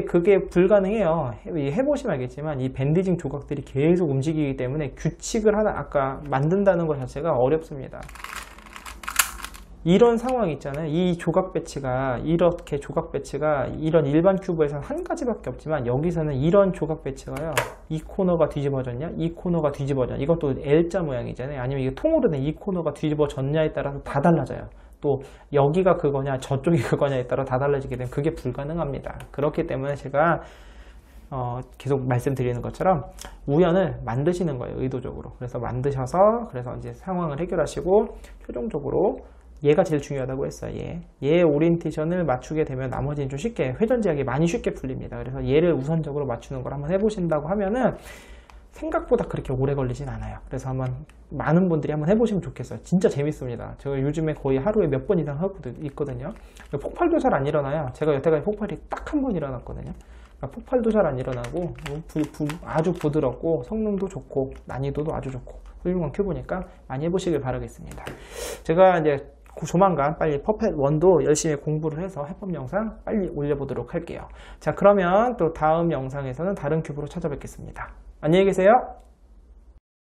그게 불가능해요. 해보시면 알겠지만 이 밴디징 조각들이 계속 움직이기 때문에 규칙을 하나 아까 만든다는 것 자체가 어렵습니다. 이런 상황 있잖아요. 이 조각 배치가 이렇게 조각 배치가 이런 일반 큐브에서는 한 가지밖에 없지만 여기서는 이런 조각 배치가요. 이 코너가 뒤집어졌냐? 이 코너가 뒤집어졌냐? 이것도 L자 모양이잖아요. 아니면 이게 통으로 된 이 코너가 뒤집어졌냐에 따라서 다 달라져요. 또 여기가 그거냐 저쪽이 그거냐에 따라 다 달라지게 되면 그게 불가능합니다. 그렇기 때문에 제가 계속 말씀드리는 것처럼 우연을 만드시는 거예요. 의도적으로. 그래서 만드셔서 그래서 이제 상황을 해결하시고 최종적으로 얘가 제일 중요하다고 했어요. 얘의 오리엔테이션을 맞추게 되면 나머지는 좀 쉽게 회전제약이 많이 쉽게 풀립니다. 그래서 얘를 우선적으로 맞추는 걸 한번 해보신다고 하면은 생각보다 그렇게 오래 걸리진 않아요. 그래서 한번 많은 분들이 한번 해보시면 좋겠어요. 진짜 재밌습니다. 제가 요즘에 거의 하루에 몇 번 이상 하고 있거든요. 폭발도 잘 안 일어나요. 제가 여태까지 폭발이 딱 한 번 일어났거든요. 그러니까 폭발도 잘 안 일어나고 아주 부드럽고 성능도 좋고 난이도도 아주 좋고 훌륭한 큐브니까 많이 해보시길 바라겠습니다. 제가 이제 조만간 빨리 퍼펫 1도 열심히 공부를 해서 해법 영상 빨리 올려보도록 할게요. 자, 그러면 또 다음 영상에서는 다른 큐브로 찾아뵙겠습니다. 안녕히 계세요.